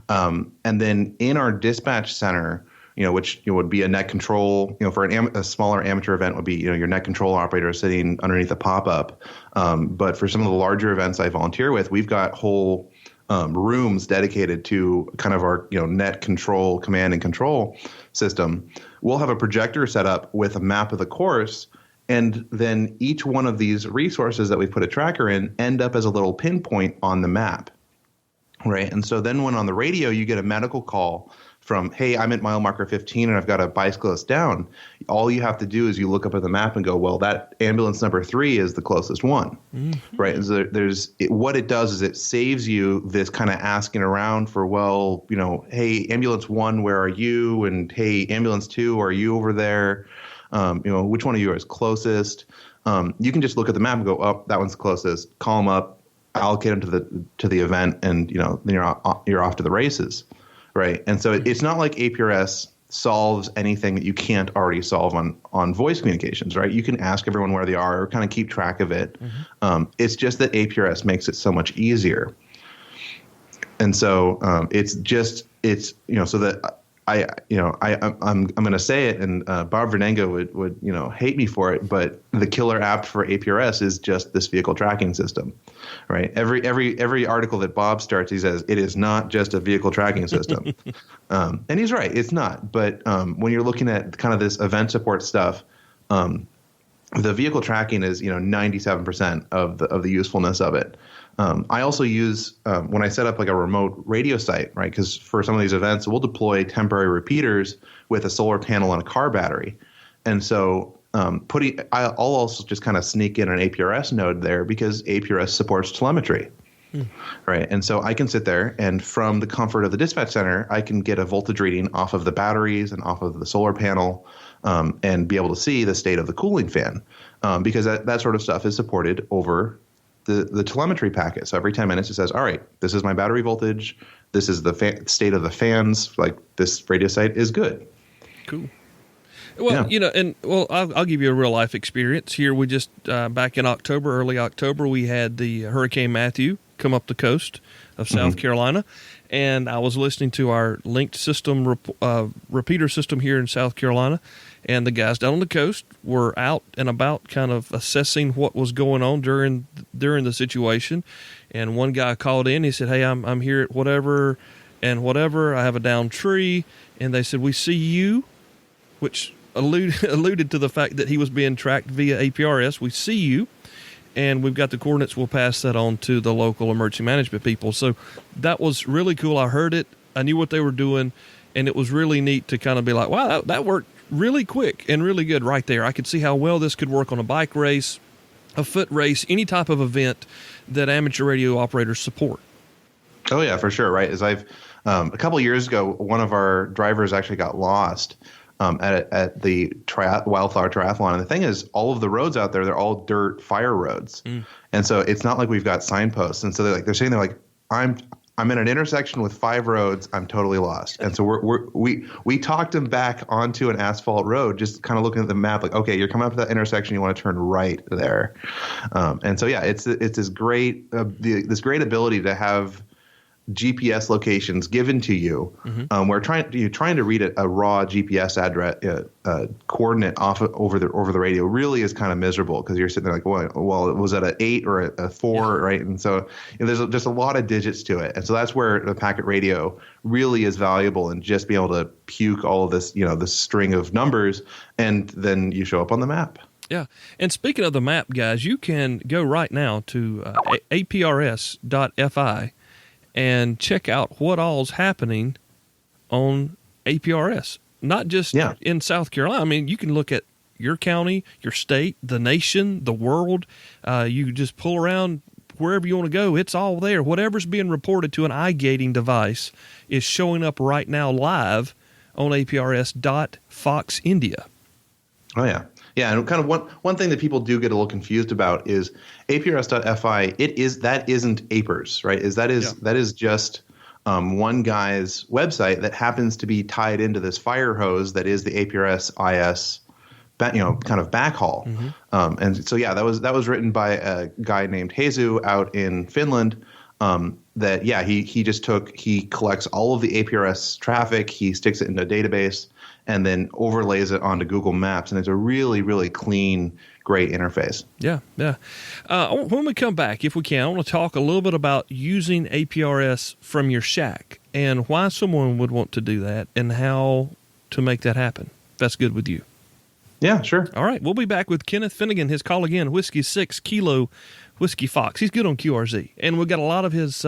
And then in our dispatch center, which would be a net control, for a smaller amateur event would be, your net control operator sitting underneath a pop-up. But for some of the larger events I volunteer with, we've got whole rooms dedicated to kind of our, net control, command and control system. We'll have a projector set up with a map of the course, and then each one of these resources that we put a tracker in end up as a little pinpoint on the map, right? And so then when on the radio you get a medical call from, hey, I'm at mile marker 15 and I've got a bicyclist down, all you have to do is you look up at the map and go, well, that ambulance number 3 is the closest one, right? And so what it does is it saves you this kind of asking around for, well, hey, ambulance 1, where are you? And hey, ambulance 2, are you over there? Which one of you is closest? You can just look at the map and go, oh, that one's the closest. Call them up, allocate them to the event, and then you're off to the races. Right. And so it's not like APRS solves anything that you can't already solve on voice communications, right? You can ask everyone where they are or kind of keep track of it. Mm-hmm. It's just that APRS makes it so much easier. And so so that I'm going to say it, and Bob Vernengo would hate me for it, but the killer app for APRS is just this vehicle tracking system, right? Every article that Bob starts, he says it is not just a vehicle tracking system, and he's right, it's not. But when you're looking at kind of this event support stuff, the vehicle tracking is 97% of the usefulness of it. I also use when I set up like a remote radio site, right? Because for some of these events, we'll deploy temporary repeaters with a solar panel and a car battery, and so I'll also just kind of sneak in an APRS node there because APRS supports telemetry, right? And so I can sit there and from the comfort of the dispatch center, I can get a voltage reading off of the batteries and off of the solar panel, and be able to see the state of the cooling fan, because that sort of stuff is supported over the telemetry packet. So every 10 minutes it says, all right, this is my battery voltage. This is the state of the fans. Like, this radio site is good. Cool. Well, yeah. I'll give you a real life experience here. We just, back in early October, we had the Hurricane Matthew come up the coast of South Carolina. And I was listening to our linked system, repeater system here in South Carolina. And the guys down on the coast were out and about kind of assessing what was going on during the situation. And one guy called in. He said, hey, I'm here at whatever and whatever. I have a downed tree. And they said, we see you, which alluded to the fact that he was being tracked via APRS. We see you, and we've got the coordinates. We'll pass that on to the local emergency management people. So that was really cool. I heard it. I knew what they were doing, and it was really neat to kind of be like, wow, that worked really quick and really good right there. I could see how well this could work on a bike race, a foot race, any type of event that amateur radio operators support. Oh, yeah, for sure. Right. As I've a couple of years ago, one of our drivers actually got lost at the Wildflower Triathlon. And the thing is, all of the roads out there, they're all dirt fire roads. And so it's not like we've got signposts. And so they're sitting there like, I'm in an intersection with 5 roads. I'm totally lost. And so we talked him back onto an asphalt road, just kind of looking at the map, like, okay, you're coming up to that intersection. You want to turn right there. And so, yeah, it's this great ability to have GPS locations given to you. Where you're trying to read a raw GPS address coordinate over the radio really is kind of miserable, because you're sitting there like, well, was that an 8 or a 4, right? And so there's just a lot of digits to it, and so that's where the packet radio really is valuable, and just being able to puke all of this, this string of numbers, and then you show up on the map. Yeah, and speaking of the map, guys, you can go right now to APRS.fi and check out what all's happening on APRS. Not just in South Carolina. I mean, you can look at your county, your state, the nation, the world. You just pull around wherever you want to go. It's all there. Whatever's being reported to an eye-gating device is showing up right now live on APRS.Fox India. Oh, yeah. Yeah, and kind of one thing that people do get a little confused about is APRS.fi. That isn't APRS, right? That is just one guy's website that happens to be tied into this fire hose that is the APRS IS, kind of backhaul. And so that was written by a guy named Hezu out in Finland. He collects all of the APRS traffic, he sticks it in a database, and then overlays it onto Google Maps, and it's a really, really clean, great interface. Yeah. When we come back, if we can, I want to talk a little bit about using APRS from your shack and why someone would want to do that and how to make that happen. If that's good with you. Yeah, sure. All right, we'll be back with Kenneth Finnegan, his call again, Whiskey 6 Kilo Whiskey Fox. He's good on QRZ. And we've got a lot of his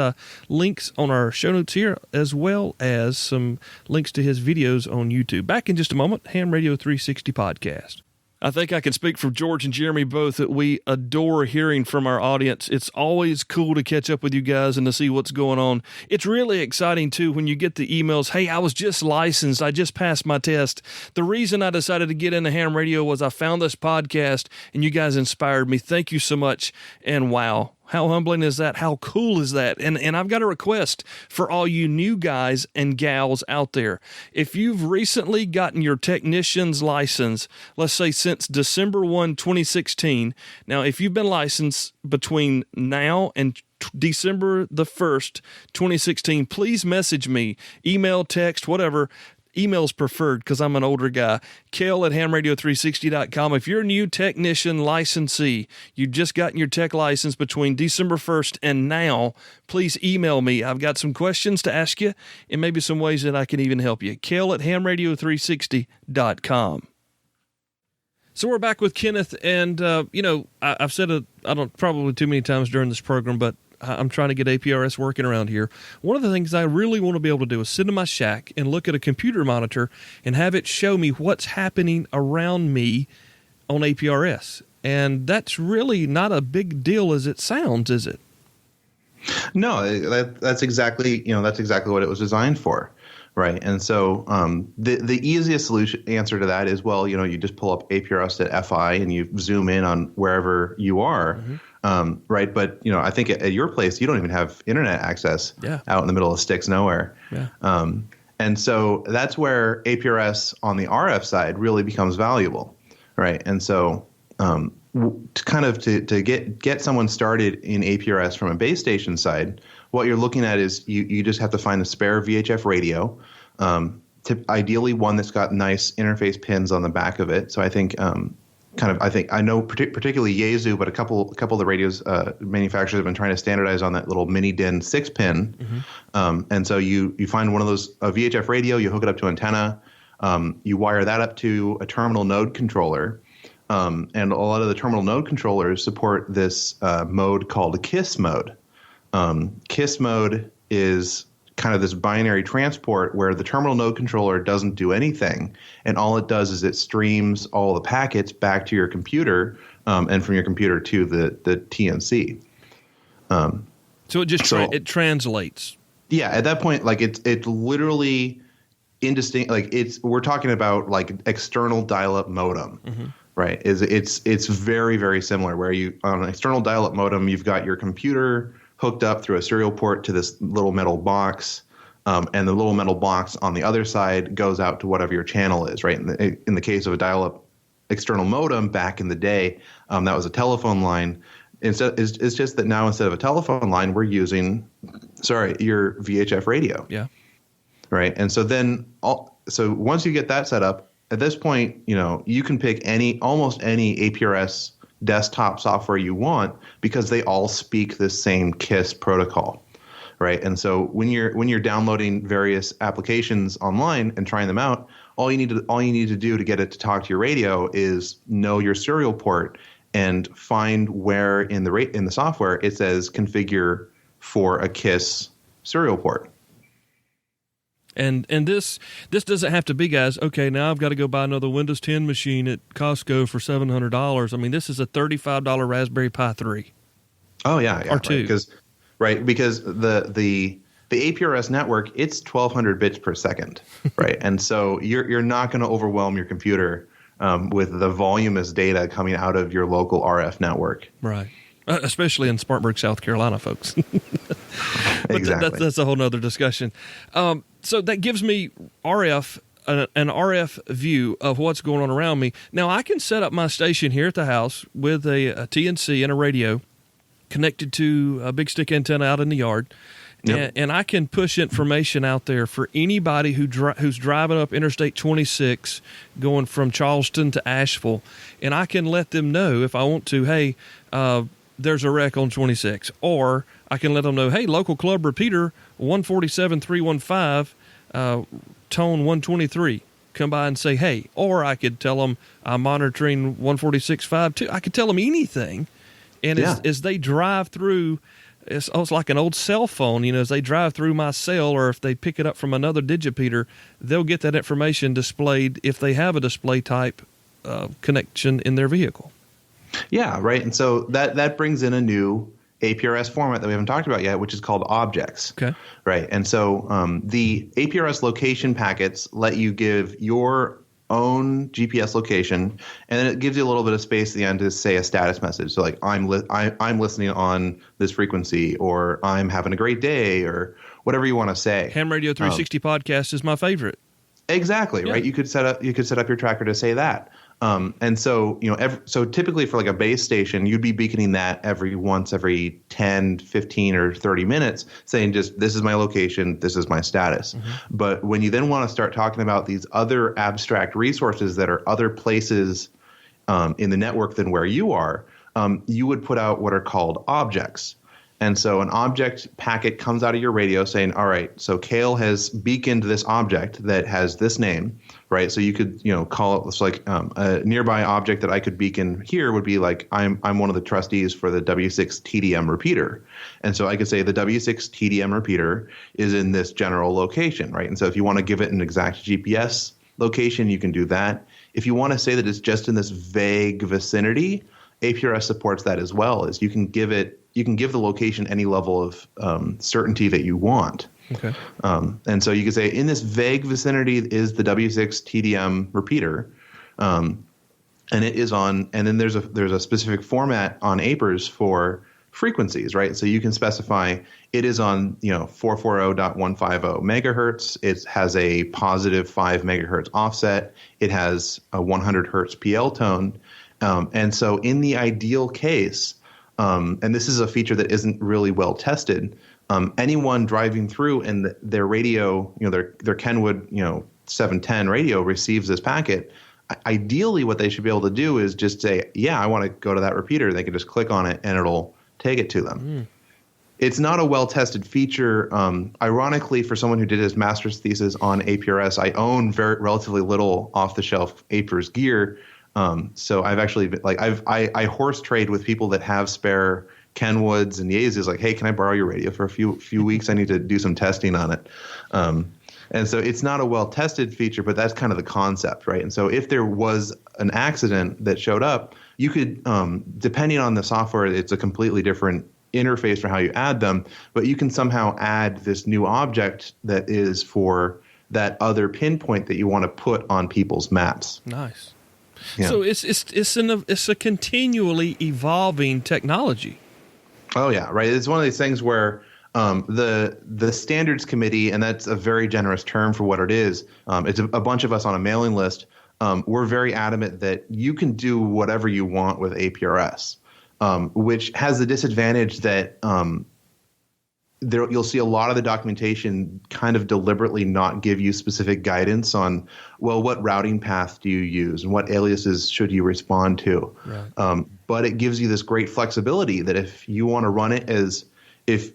links on our show notes here, as well as some links to his videos on YouTube. Back in just a moment, HamRadio 360 podcast. I think I can speak for George and Jeremy both that we adore hearing from our audience. It's always cool to catch up with you guys and to see what's going on. It's really exciting, too, when you get the emails, hey, I was just licensed. I just passed my test. The reason I decided to get into ham radio was I found this podcast, and you guys inspired me. Thank you so much, and wow. How humbling is that? How cool is that? And I've got a request for all you new guys and gals out there. If you've recently gotten your technician's license, let's say since December 1, 2016, now if you've been licensed between now and December the 1st, 2016, please message me, email, text, whatever. Email's preferred because I'm an older guy. Kel@hamradio360.com. If you're a new technician licensee, you've just gotten your tech license between December 1st and now, please email me. I've got some questions to ask you and maybe some ways that I can even help you. Kel@hamradio360.com. So we're back with Kenneth, and, I've said it, probably too many times during this program, but I'm trying to get APRS working around here. One of the things I really want to be able to do is sit in my shack and look at a computer monitor and have it show me what's happening around me on APRS. And that's really not a big deal as it sounds, is it? No, that's exactly what it was designed for. Right. And so the easiest answer to that is, you just pull up APRS.fi and you zoom in on wherever you are. Mm-hmm. Right. But, I think at your place, you don't even have internet access out in the middle of sticks nowhere. Yeah. And so that's where APRS on the RF side really becomes valuable. Right. And so to get someone started in APRS from a base station side, what you're looking at is you just have to find a spare VHF radio, ideally one that's got nice interface pins on the back of it. So I think I know particularly Yaesu, but a couple of the radios manufacturers have been trying to standardize on that little mini DIN 6-pin. Mm-hmm. And so you find one of those, a VHF radio, you hook it up to antenna, you wire that up to a terminal node controller. And a lot of the terminal node controllers support this mode called KISS mode. KISS mode is kind of this binary transport where the terminal node controller doesn't do anything, and all it does is it streams all the packets back to your computer, and from your computer to the TNC. So it just it translates. Yeah, at that point, it's literally indistinct. We're talking about external dial-up modem. Mm-hmm. Right? It's very, very similar. Where on an external dial-up modem, you've got your computer hooked up through a serial port to this little metal box. And the little metal box on the other side goes out to whatever your channel is, right? In the case of a dial-up external modem back in the day, that was a telephone line. It's just that now instead of a telephone line, we're using, your VHF radio. Yeah. Right. And so so once you get that set up, at this point, you can pick almost any APRS desktop software you want because they all speak the same KISS protocol. Right. And so when you're downloading various applications online and trying them out, all you need to do to get it to talk to your radio is know your serial port and find where in the software it says configure for a KISS serial port. And this doesn't have to be, guys, okay, now I've got to go buy another Windows 10 machine at Costco for $700. I mean, this is a $35 Raspberry Pi 3. Oh, yeah. Or 2. Because the APRS network, it's 1,200 bits per second, right? And so you're not going to overwhelm your computer with the voluminous data coming out of your local RF network. Right. Especially in Spartanburg, South Carolina, folks. Exactly. That's a whole nother discussion. So that gives me an RF view of what's going on around me. Now, I can set up my station here at the house with a TNC and a radio connected to a big stick antenna out in the yard. Yep. And I can push information out there for anybody who's driving up Interstate 26 going from Charleston to Asheville. And I can let them know if I want to, hey, there's a wreck on 26. Or I can let them know, hey, local club repeater, 147.315, tone 123. Come by and say, hey. Or I could tell them I'm monitoring 146.52. I could tell them anything. And as they drive through, it's like an old cell phone, as they drive through my cell or if they pick it up from another digipeater, they'll get that information displayed if they have a display type connection in their vehicle. Yeah, right. And so that brings in a new APRS format that we haven't talked about yet, which is called objects. Okay. Right. And so the APRS location packets let you give your own GPS location, and then it gives you a little bit of space at the end to say a status message. So like I'm listening on this frequency, or I'm having a great day, or whatever you want to say. HamRadio 360 podcast is my favorite. Exactly, right? You could set up your tracker to say that. And so, so typically for like a base station, you'd be beaconing that every 10, 15, or 30 minutes, saying just, this is my location, this is my status. Mm-hmm. But when you then want to start talking about these other abstract resources that are other places in the network than where you are, you would put out what are called objects. And so an object packet comes out of your radio saying, all right, so Cale has beaconed this object that has this name, right? So you could, call it, it's like a nearby object that I could beacon here would be like, I'm one of the trustees for the W6 TDM repeater. And so I could say the W6 TDM repeater is in this general location, right? And so if you want to give it an exact GPS location, you can do that. If you want to say that it's just in this vague vicinity, APRS supports that as well, as you can give the location any level of certainty that you want. Okay. And so you can say in this vague vicinity is the W6 TDM repeater, and it is on. And then there's a specific format on APRS for frequencies, right? So you can specify it is on 440.150 megahertz. It has a positive 5 megahertz offset. It has a 100 hertz PL tone. And so in the ideal case, and this is a feature that isn't really well tested, anyone driving through and their radio, their Kenwood, 710 radio receives this packet, ideally what they should be able to do is just say, yeah, I want to go to that repeater. They can just click on it and it'll take it to them. Mm. It's not a well-tested feature. Ironically, for someone who did his master's thesis on APRS, I own relatively little off-the-shelf APRS gear. So I've actually I horse trade with people that have spare Kenwoods and Yeezys. Like, hey, can I borrow your radio for a few weeks? I need to do some testing on it. And so it's not a well-tested feature, but that's kind of the concept, right? And so if there was an accident that showed up, you could, depending on the software, it's a completely different interface for how you add them, but you can somehow add this new object that is for that other pinpoint that you want to put on people's maps. Nice. Yeah. So it's a continually evolving technology. Oh yeah, right. It's one of these things where the standards committee, and that's a very generous term for what it is. It's a bunch of us on a mailing list. We're very adamant that you can do whatever you want with APRS, which has the disadvantage that you'll see a lot of the documentation kind of deliberately not give you specific guidance on, well, what routing path do you use and what aliases should you respond to? Right. But it gives you this great flexibility that if you want to run it as if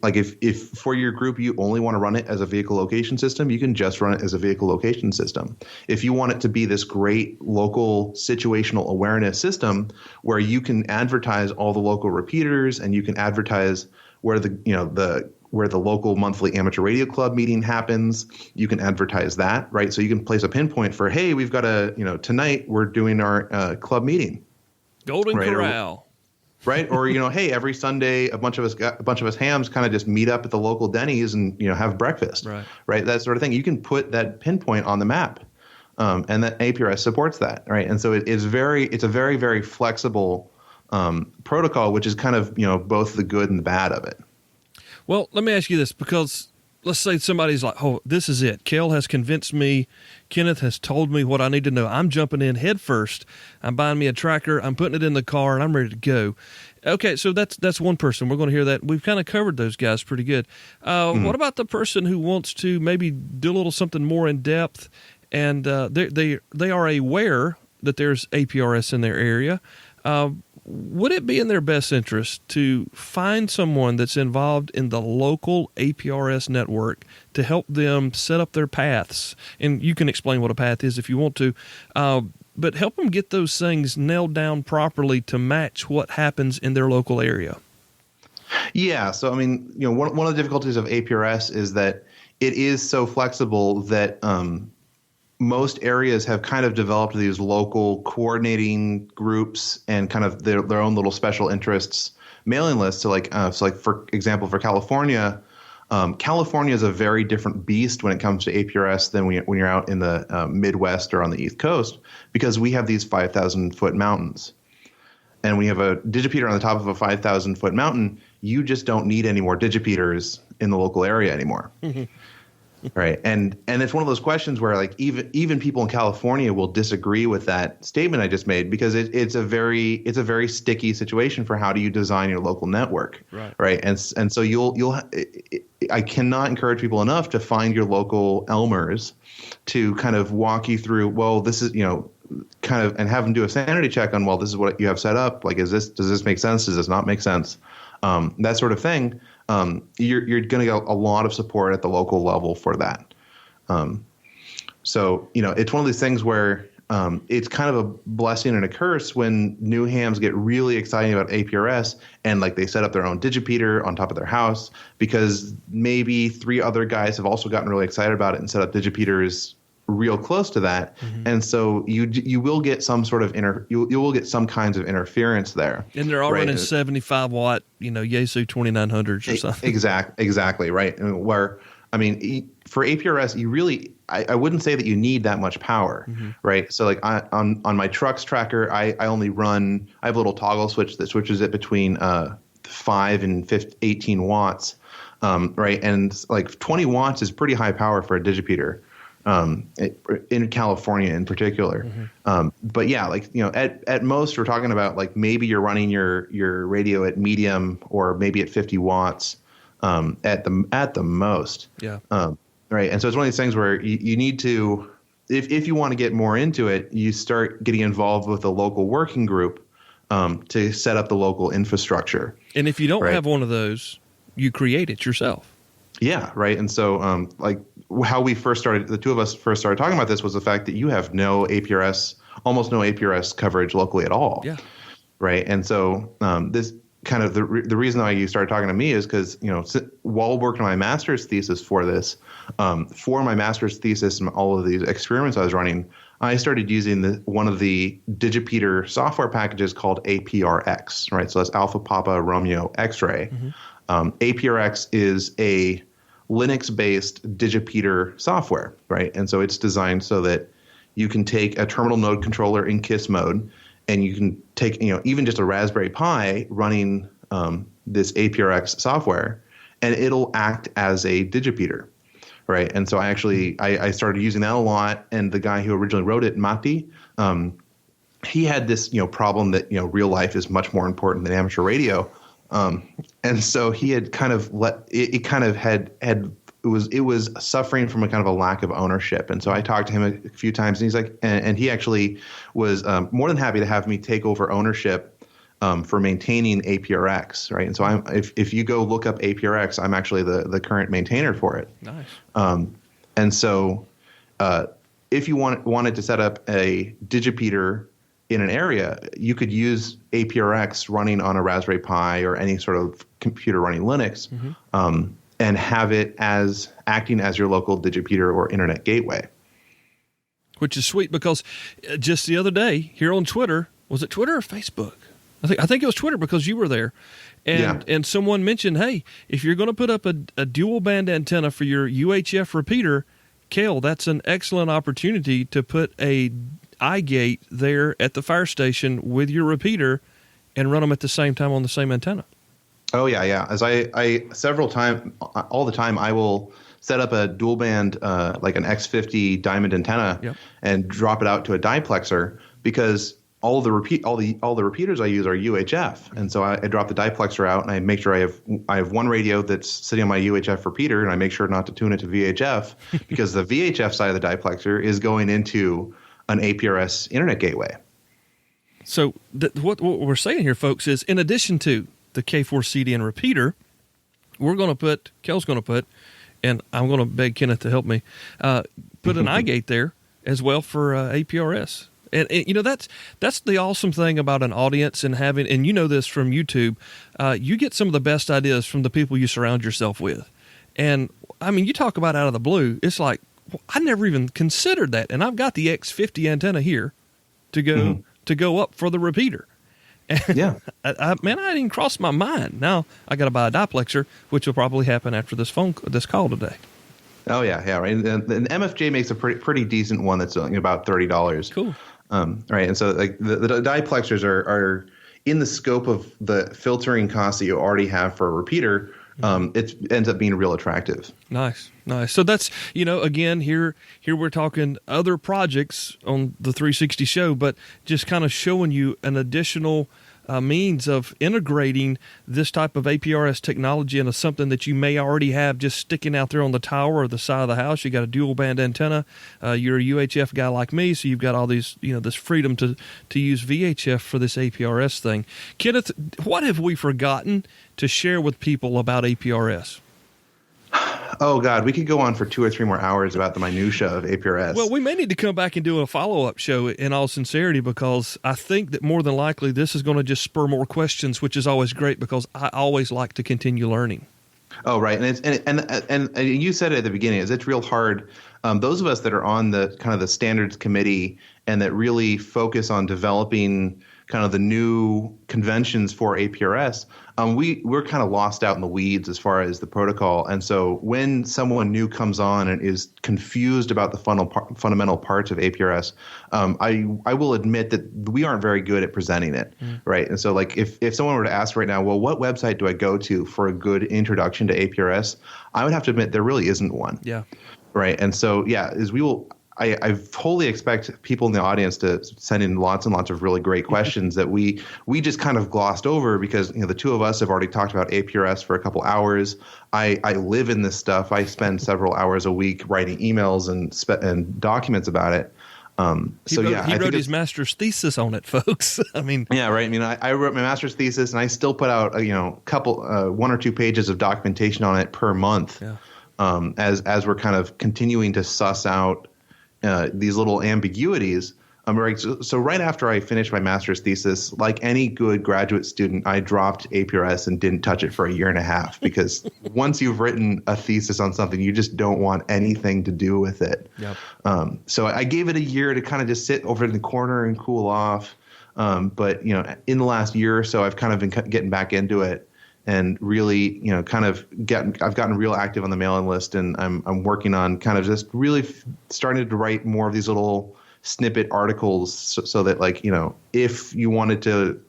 for your group you only want to run it as a vehicle location system, you can just run it as a vehicle location system. If you want it to be this great local situational awareness system where you can advertise all the local repeaters and you can advertise where the local monthly amateur radio club meeting happens, you can advertise that, right? So you can place a pinpoint for, hey, we've got tonight we're doing our club meeting. Golden Corral. Right. Or, hey, every Sunday, a bunch of us hams kind of just meet up at the local Denny's and, have breakfast. Right. That sort of thing. You can put that pinpoint on the map. And that APRS supports that. Right. And so it's a very, very flexible protocol, which is kind of, both the good and the bad of it. Well, let me ask you this, because let's say somebody's like, oh, this is it. Kel has convinced me. Kenneth has told me what I need to know. I'm jumping in head first. I'm buying me a tracker. I'm putting it in the car, and I'm ready to go. Okay, so that's one person. We're going to hear that. We've kind of covered those guys pretty good. What about the person who wants to maybe do a little something more in depth, and they are aware that there's APRS in their area? Would it be in their best interest to find someone that's involved in the local APRS network to help them set up their paths? And you can explain what a path is if you want to, but help them get those things nailed down properly to match what happens in their local area. Yeah. So, one of the difficulties of APRS is that it is so flexible that most areas have kind of developed these local coordinating groups and kind of their own little special interests mailing lists. So for example, for California, California is a very different beast when it comes to APRS than when you're out in the Midwest or on the East Coast, because we have these 5,000-foot mountains. And when you have a digipeater on the top of a 5,000-foot mountain, you just don't need any more digipeaters in the local area anymore. Right. And it's one of those questions where even people in California will disagree with that statement I just made, because it's a very sticky situation for how do you design your local network. Right. And so I cannot encourage people enough to find your local Elmers to kind of walk you through, well, this is, kind of, and have them do a sanity check on, well, this is what you have set up. Like, does this make sense? Does this not make sense? That sort of thing. You're going to get a lot of support at the local level for that. So, it's one of these things where it's kind of a blessing and a curse when new hams get really excited about APRS and they set up their own digipeater on top of their house, because maybe 3 other guys have also gotten really excited about it and set up digipeaters real close to that. Mm-hmm. And so you will get some sort of you will get some kinds of interference there. And they're all running 75 watt, Yaesu 2900s or something. Exactly. Right. For APRS, I wouldn't say that you need that much power. Mm-hmm. Right. So on my trucks tracker, I have a little toggle switch that switches it between 5 and 18 watts. Right. And 20 watts is pretty high power for a digipeater. In California in particular. Mm-hmm. But yeah, at most we're talking about maybe you're running your radio at medium or maybe at 50 watts at the most. Yeah. Right. And so it's one of these things where you need to, if you want to get more into it, you start getting involved with a local working group to set up the local infrastructure. And if you don't have one of those, you create it yourself. Yeah. Right. And so how the two of us first started talking about this was the fact that you have almost no APRS coverage locally at all. Yeah. Right. And so this kind of the reason why you started talking to me is because, while working on my master's thesis for this, for my master's thesis and all of these experiments I was running, I started using one of the digipeater software packages called APRX. Right. So that's Alpha Papa Romeo X-Ray. Mm-hmm. APRX is a Linux-based digipeater software, right? And so it's designed so that you can take a terminal node controller in KISS mode, and you can take, even just a Raspberry Pi running this APRX software, and it'll act as a digipeater, right? And so I started using that a lot. And the guy who originally wrote it, Matti, he had this problem that real life is much more important than amateur radio, and so he had kind of it was suffering from a kind of a lack of ownership. And so I talked to him a few times, and he's like, and he actually was more than happy to have me take over ownership for maintaining APRX, right? And so if you go look up APRX, I'm actually the current maintainer for it. Nice. And so if you wanted to set up a digipeater in an area, you could use APRX running on a Raspberry Pi or any sort of computer running Linux, and have it as acting as your local digipeater or internet gateway. Which is sweet, because just the other day here on Twitter, was it Twitter or Facebook? I think it was Twitter, because you were there, and someone mentioned, hey, if you're going to put up a dual band antenna for your UHF repeater, Kel, that's an excellent opportunity to put a iGate there at the fire station with your repeater and run them at the same time on the same antenna. Oh yeah. As I several times, all the time, I will set up a dual band, like an X50 diamond antenna, and drop it out to a diplexer, because all the repeaters I use are UHF, and so I drop the diplexer out, and I make sure I have one radio that's sitting on my UHF repeater, and I make sure not to tune it to VHF because the VHF side of the diplexer is going into an APRS internet gateway. So what we're saying here, folks, is in addition to the K4CDN repeater, Kel's going to put, and I'm going to beg Kenneth to help me, put an iGate there as well for APRS. And that's the awesome thing about an audience and having, and this from YouTube, you get some of the best ideas from the people you surround yourself with. And I mean, you talk about out of the blue, it's like, I never even considered that. And I've got the X50 antenna here to go up for the repeater. And yeah. I didn't cross my mind. Now I got to buy a diplexer, which will probably happen after this call today. Oh yeah. Right. And MFJ makes a pretty decent one that's about $30. Cool. Right. And so like the diplexers are in the scope of the filtering costs that you already have for a repeater. It ends up being real attractive. Nice. So that's, again, here we're talking other projects on the 360 show, but just kind of showing you an additional means of integrating this type of APRS technology into something that you may already have just sticking out there on the tower or the side of the house. You got a dual band antenna. You're a UHF guy like me, so you've got all these, this freedom to use VHF for this APRS thing. Kenneth, what have we forgotten to share with people about APRS? Oh, God, we could go on for 2 or 3 more hours about the minutia of APRS. Well, we may need to come back and do a follow-up show in all sincerity, because I think that more than likely this is going to just spur more questions, which is always great, because I always like to continue learning. Oh, right. And you said it at the beginning, it's real hard. Those of us that are on the kind of the standards committee and that really focus on developing kind of the new conventions for APRS, we're kind of lost out in the weeds as far as the protocol. And so when someone new comes on and is confused about the fundamental parts of APRS, I will admit that we aren't very good at presenting it, right? And so like if someone were to ask right now, well, what website do I go to for a good introduction to APRS? I would have to admit there really isn't one. Yeah. Right. And so, I fully expect people in the audience to send in lots and lots of really great questions that we just kind of glossed over because the two of us have already talked about APRS for a couple hours. I live in this stuff. I spend several hours a week writing emails and documents about it. He wrote his master's thesis on it, folks. I mean, yeah, right. I mean, I wrote my master's thesis and I still put out couple 1 or 2 pages of documentation on it per month. Yeah. As we're kind of continuing to suss out these little ambiguities. So right after I finished my master's thesis, like any good graduate student, I dropped APRS and didn't touch it for 1.5 years because once you've written a thesis on something, you just don't want anything to do with it. Yep. So I gave it 1 year to kind of just sit over in the corner and cool off. But in the last year or so, I've kind of been getting back into it. And really, I've gotten real active on the mailing list, and I'm working on kind of just really starting to write more of these little snippet articles, so that if you wanted to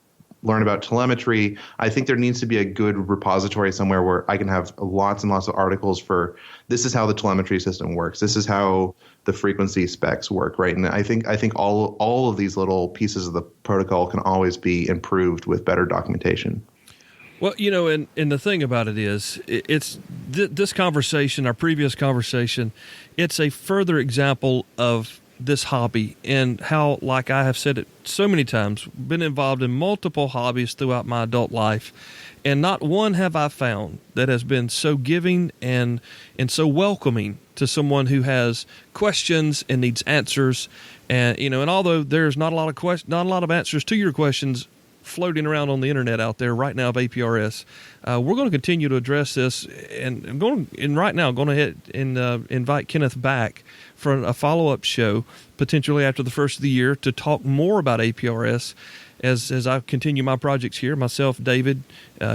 learn about telemetry. I think there needs to be a good repository somewhere where I can have lots and lots of articles for this is how the telemetry system works. This is how the frequency specs work, right? And I think all of these little pieces of the protocol can always be improved with better documentation. Well, and the thing about it is, it's this conversation, our previous conversation, it's a further example of this hobby and how, like I have said it so many times, been involved in multiple hobbies throughout my adult life, and not one have I found that has been so giving and so welcoming to someone who has questions and needs answers. And and although there's not a lot of answers to your questions floating around on the internet out there right now of APRS, we're going to continue to address this, and right now I'm going to hit and invite Kenneth back for a follow-up show, potentially after the first of the year, to talk more about APRS as I continue my projects here. Myself, David,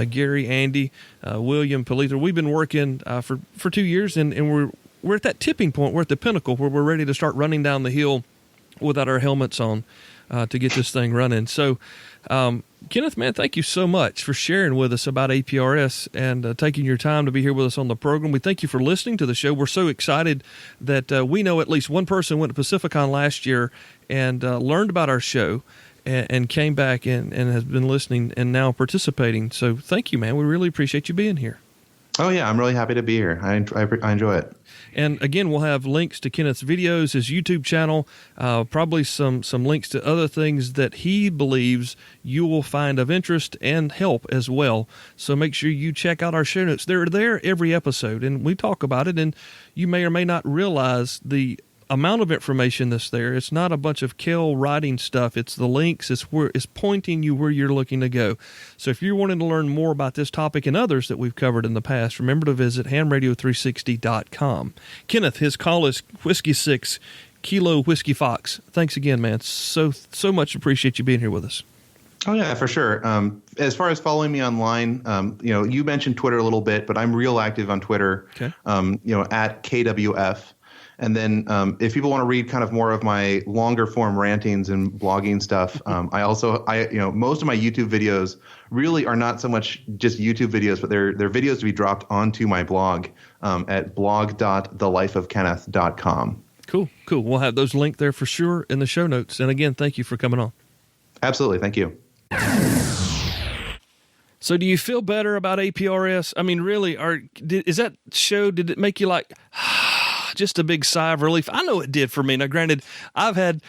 Gary, Andy, William, Polita, we've been working for 2 years, and we're at that tipping point. We're at the pinnacle where we're ready to start running down the hill without our helmets on to get this thing running. So, Kenneth, man, thank you so much for sharing with us about APRS and taking your time to be here with us on the program. We thank you for listening to the show. We're so excited that we know at least one person went to Pacificon last year and learned about our show and came back and has been listening and now participating. So thank you, man. We really appreciate you being here. Oh, yeah, I'm really happy to be here. I enjoy it. And again, we'll have links to Kenneth's videos, his YouTube channel, probably some links to other things that he believes you will find of interest and help as well. So make sure you check out our show notes. They're there every episode, and we talk about it, and you may or may not realize the amount of information that's there. It's not a bunch of Kel writing stuff. It's the links. It's pointing you where you're looking to go. So if you're wanting to learn more about this topic and others that we've covered in the past, remember to visit HamRadio360.com. Kenneth, his call is Whiskey 6 Kilo Whiskey Fox. Thanks again, man. So much appreciate you being here with us. Oh, yeah, for sure. As far as following me online, you mentioned Twitter a little bit, but I'm real active on Twitter, okay. At KWF. And then if people want to read kind of more of my longer form rantings and blogging stuff, I most of my YouTube videos really are not so much just YouTube videos, but they're videos to be dropped onto my blog at blog.thelifeofkenneth.com. Cool. We'll have those linked there for sure in the show notes. And again, thank you for coming on. Absolutely. Thank you. So do you feel better about APRS? I mean, really, did it make you like... just a big sigh of relief? I know it did for me. Now, granted, I had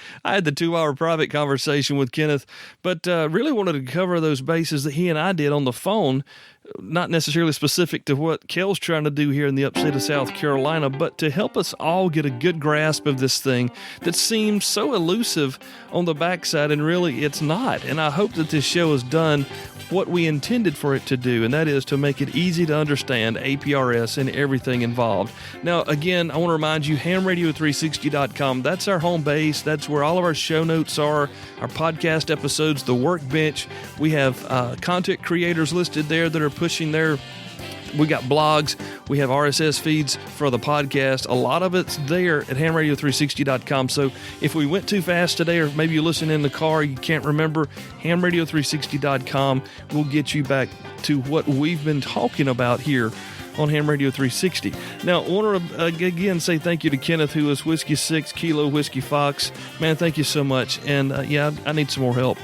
the 2-hour private conversation with Kenneth, but really wanted to cover those bases that he and I did on the phone, not necessarily specific to what Kel's trying to do here in the upstate of South Carolina, but to help us all get a good grasp of this thing that seems so elusive on the backside, and really it's not. And I hope that this show has done what we intended for it to do, and that is to make it easy to understand APRS and everything involved. Now, again, I want to remind you, HamRadio360.com, that's our home base. That's where all of our show notes are, our podcast episodes, the workbench. We have content creators listed there that are pushing we got blogs, we have RSS feeds for the podcast. A lot of it's there at HamRadio360.com. So if we went too fast today, or maybe you listen in the car, you can't remember, HamRadio360.com will get you back to what we've been talking about here on Ham Radio 360. Now, I want to again say thank you to Kenneth, who is Whiskey 6 Kilo Whiskey Fox. Man, thank you so much. And I need some more help.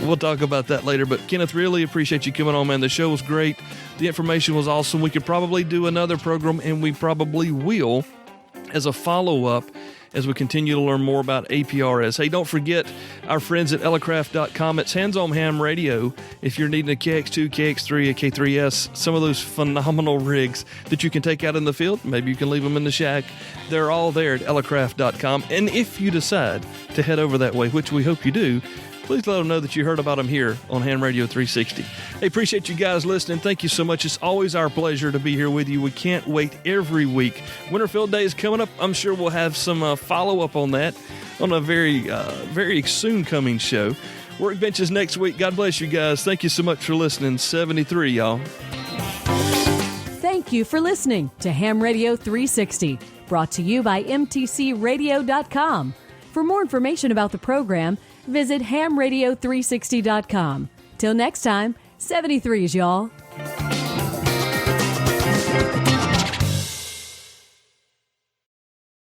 We'll talk about that later. But Kenneth, really appreciate you coming on, man. The show was great. The information was awesome. We could probably do another program, and we probably will, as a follow-up as we continue to learn more about APRS. Hey, don't forget our friends at Elecraft.com. It's hands-on ham radio. If you're needing a KX2, KX3, a K3S, some of those phenomenal rigs that you can take out in the field, maybe you can leave them in the shack. They're all there at Elecraft.com. And if you decide to head over that way, which we hope you do, please let them know that you heard about them here on Ham Radio 360. Hey, appreciate you guys listening. Thank you so much. It's always our pleasure to be here with you. We can't wait every week. Winterfield Day is coming up. I'm sure we'll have some follow-up on that on a very, very soon coming show. Workbench is next week. God bless you guys. Thank you so much for listening. 73, y'all. Thank you for listening to Ham Radio 360, brought to you by mtcradio.com. For more information about the program, visit hamradio360.com. Till next time, 73s, y'all.